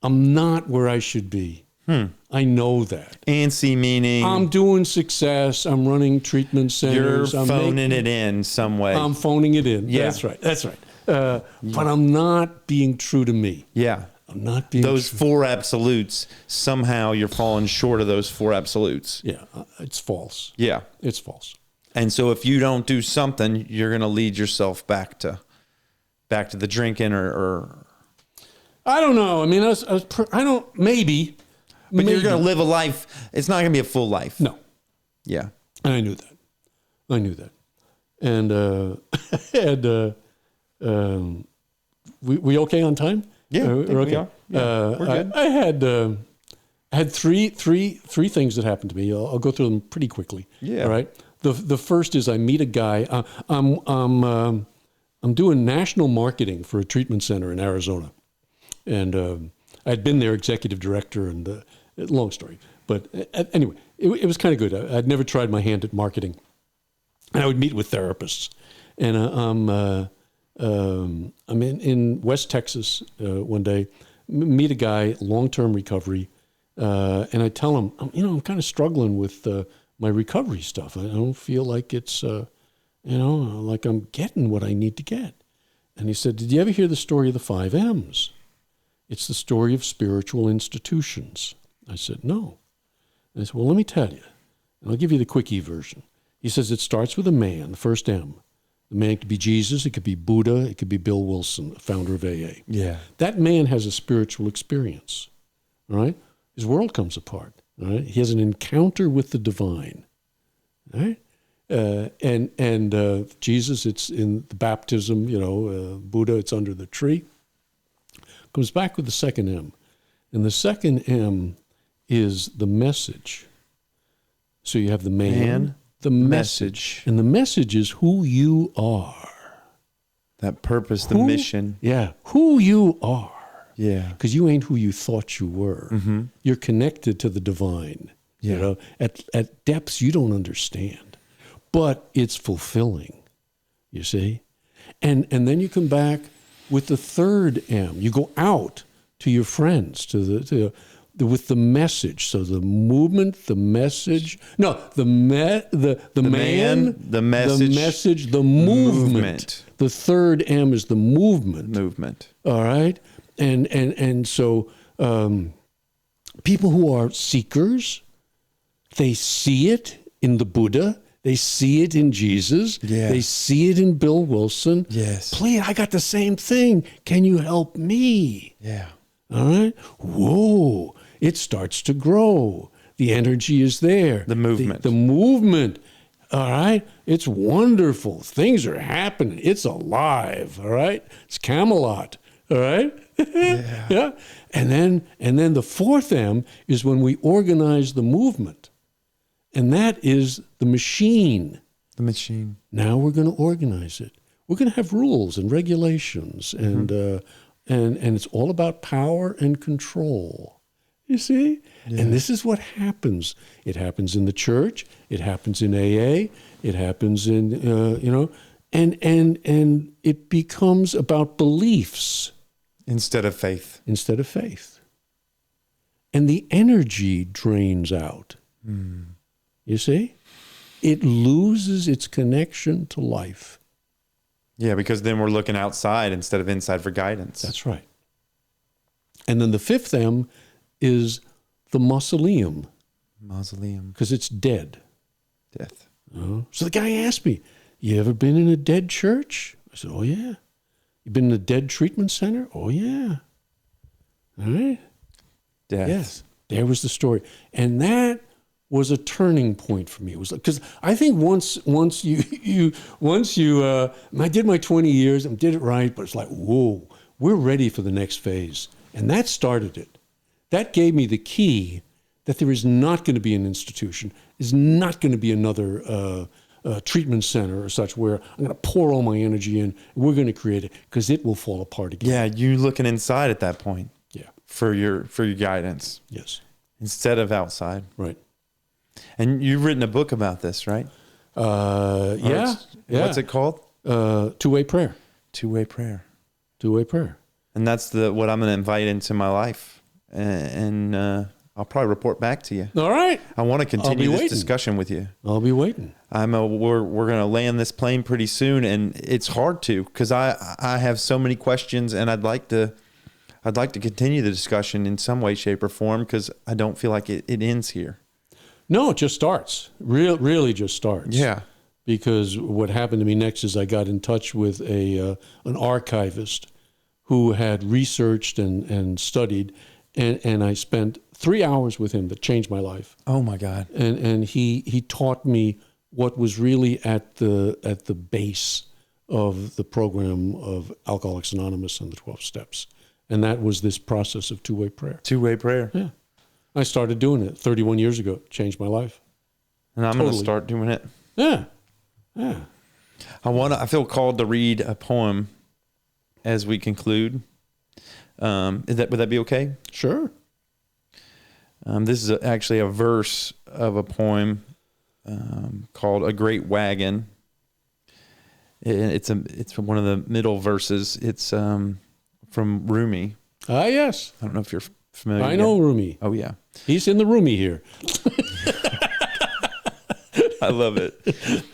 I'm not where I should be. I know that. Antsy meaning? I'm doing success. I'm running treatment centers. You're phoning it in some way. I'm phoning it in. Yeah. That's right. But I'm not being true to me. Yeah. I'm not being those true. 4 absolutes, somehow you're falling short of those 4 absolutes. Yeah, it's false. Yeah. It's false. And so if you don't do something, you're going to lead yourself back to the drinking or I don't know. I mean, I don't, maybe. But you're going to live a life. It's not going to be a full life. No. Yeah. And I knew that. And we okay on time? Yeah, we're okay. we are. Yeah, we're good. I had three things that happened to me. I'll go through them pretty quickly. Yeah. All right. The first is I meet a guy. I'm doing national marketing for a treatment center in Arizona, and I'd been their executive director. And long story, But anyway, it was kind of good. I'd never tried my hand at marketing. And I would meet with therapists. And I'm in West Texas one day, meet a guy, long-term recovery, and I tell him, I'm kind of struggling with my recovery stuff. I don't feel like it's, like I'm getting what I need to get. And he said, did you ever hear the story of the 5 M's? It's the story of spiritual institutions. I said, no. And I said, well, let me tell you. And I'll give you the quickie version. He says it starts with a man, the first M. The man could be Jesus, it could be Buddha, it could be Bill Wilson, founder of AA. Yeah. That man has a spiritual experience, all right? His world comes apart, all right? He has an encounter with the divine, all right? And Jesus, it's in the baptism, Buddha, it's under the tree. Comes back with the second M. And the second M is the message. So you have the man, the message. And the message is who you are. That purpose, the mission. Yeah, who you are. Yeah. Because you ain't who you thought you were. Mm-hmm. You're connected to the divine. Yeah. At depths you don't understand. But it's fulfilling, you see? And then you come back with the third M. You go out to your friends, with the message. So the movement, the message. No, the man, the message, the movement. The third M is the movement. Movement. All right? And so people who are seekers, they see it in the Buddha. They see it in Jesus. Yeah. They see it in Bill Wilson. Yes. Please, I got the same thing. Can you help me? Yeah. All right? Whoa. It starts to grow. The energy is there. The movement. The movement. All right? It's wonderful. Things are happening. It's alive. All right? It's Camelot. All right? Yeah. Yeah. And then the fourth M is when we organize the movement. And that is the machine. The machine. Now we're going to organize it. We're going to have rules and regulations, and it's all about power and control. You see? Yeah. And this is what happens. It happens in the church. It happens in AA. It happens in, and it becomes about beliefs. Instead of faith. Instead of faith. And the energy drains out. Mm. You see? It loses its connection to life. Yeah, because then we're looking outside instead of inside for guidance. That's right. And then the fifth M is the mausoleum. Mausoleum. Because it's dead. Death. So the guy asked me, you ever been in a dead church? I said, oh, yeah. You been in a dead treatment center? Oh, yeah. All right. Death. Yes. There was the story. And that was a turning point for me. It was because I think once you I did my 20 years and did it right, but it's like, whoa, we're ready for the next phase. And that started it. That gave me the key that there is not going to be an institution, is not going to be another treatment center or such where I'm going to pour all my energy in. We're going to create it because it will fall apart again. Yeah, you're looking inside at that point. Yeah. For your guidance. Yes. Instead of outside. Right. And you've written a book about this, right? Yeah. What's it called? Two-way prayer. Two-way prayer. Two-way prayer. And that's what I'm going to invite into my life. And I'll probably report back to you. All right. I want to continue this discussion with you. I'll be waiting. We're going to land this plane pretty soon, and it's hard to because I have so many questions, and I'd like to continue the discussion in some way, shape, or form because I don't feel like it ends here. No, it just starts. Really just starts. Yeah. Because what happened to me next is I got in touch with an archivist who had researched and studied, and I spent 3 hours with him that changed my life. Oh my God! And he taught me what was really at the base of the program of Alcoholics Anonymous and the 12 Steps, and that was this process of two-way prayer. Two-way prayer. Yeah. I started doing it 31 years ago. It changed my life. And I'm going to start doing it. Yeah. Yeah. I feel called to read a poem as we conclude. Would that be okay? Sure. This is actually a verse of a poem called "A Great Wagon." It's one of the middle verses. It's from Rumi. Ah, yes. I don't know if you're familiar. I know Rumi. Oh yeah, He's in the Rumi here. I love it.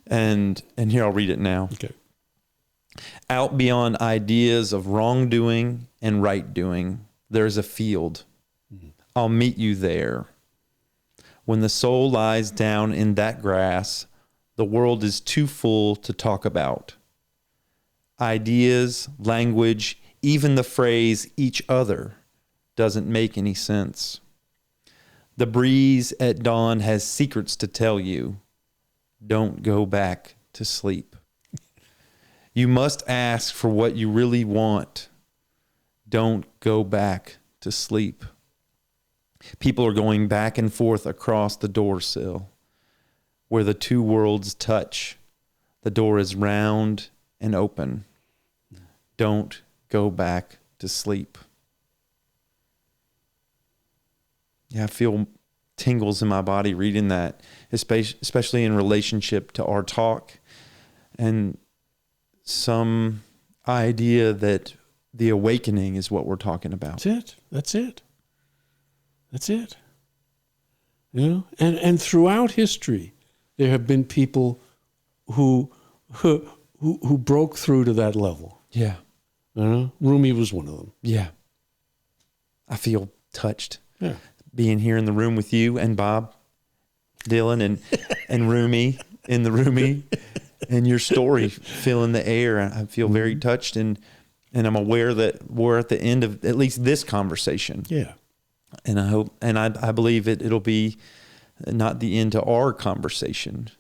And here I'll read it now. Okay. Out beyond ideas of wrongdoing and right doing, there's a field. I'll meet you there. When the soul lies down in that grass, the world is too full to talk about. Ideas, language, even the phrase each other doesn't make any sense. The breeze at dawn has secrets to tell you. Don't go back to sleep. You must ask for what you really want. Don't go back to sleep. People are going back and forth across the door sill. Where the two worlds touch, the door is round and open. Don't go back to sleep. Yeah, I feel tingles in my body reading that, especially in relationship to our talk and some idea that the awakening is what we're talking about. That's it. You know, and throughout history, there have been people who broke through to that level. Yeah. Rumi was one of them. Yeah. I feel touched. Yeah. Being here in the room with you and Bob Dylan and Rumi in the Rumi and your story filling the air. I feel very touched and I'm aware that we're at the end of at least this conversation. Yeah. And I hope, and I believe it'll be not the end to our conversation.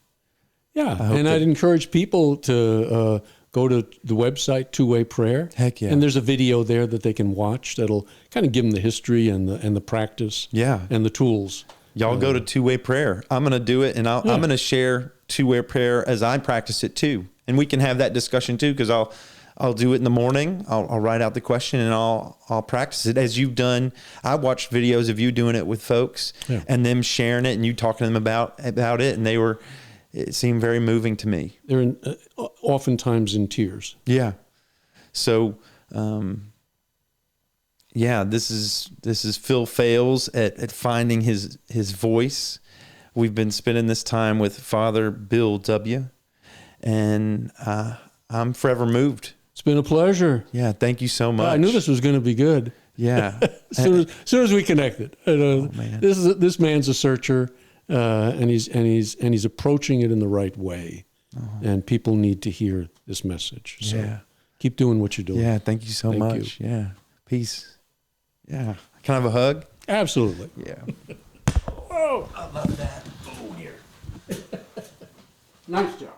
Yeah. And I'd encourage people to go to the website, Two Way Prayer. Heck yeah. And there's a video there that they can watch that'll kind of give them the history and the practice. Yeah. And the tools. Y'all go to Two Way Prayer. I'm going to do it, and I'm going to share Two Way Prayer as I practice it too. And we can have that discussion too, because I'll do it in the morning. I'll write out the question and I'll practice it as you've done. I watched videos of you doing it with folks and them sharing it and you talking to them about it, and it seemed very moving to me. They're oftentimes in tears. Yeah. So, this is Phil Phails at finding his voice. We've been spending this time with Father Bill W. And I'm forever moved. It's been a pleasure. Yeah, thank you so much. I knew this was going to be good. Yeah. As soon as we connected. Man. This man's a searcher, and he's approaching it in the right way. And people need to hear this message. So keep doing what you're doing. Yeah, thank you so much. You. Yeah. Peace. Yeah. Can I have a hug? Absolutely. Yeah. Oh, I love that. oh here. Nice job.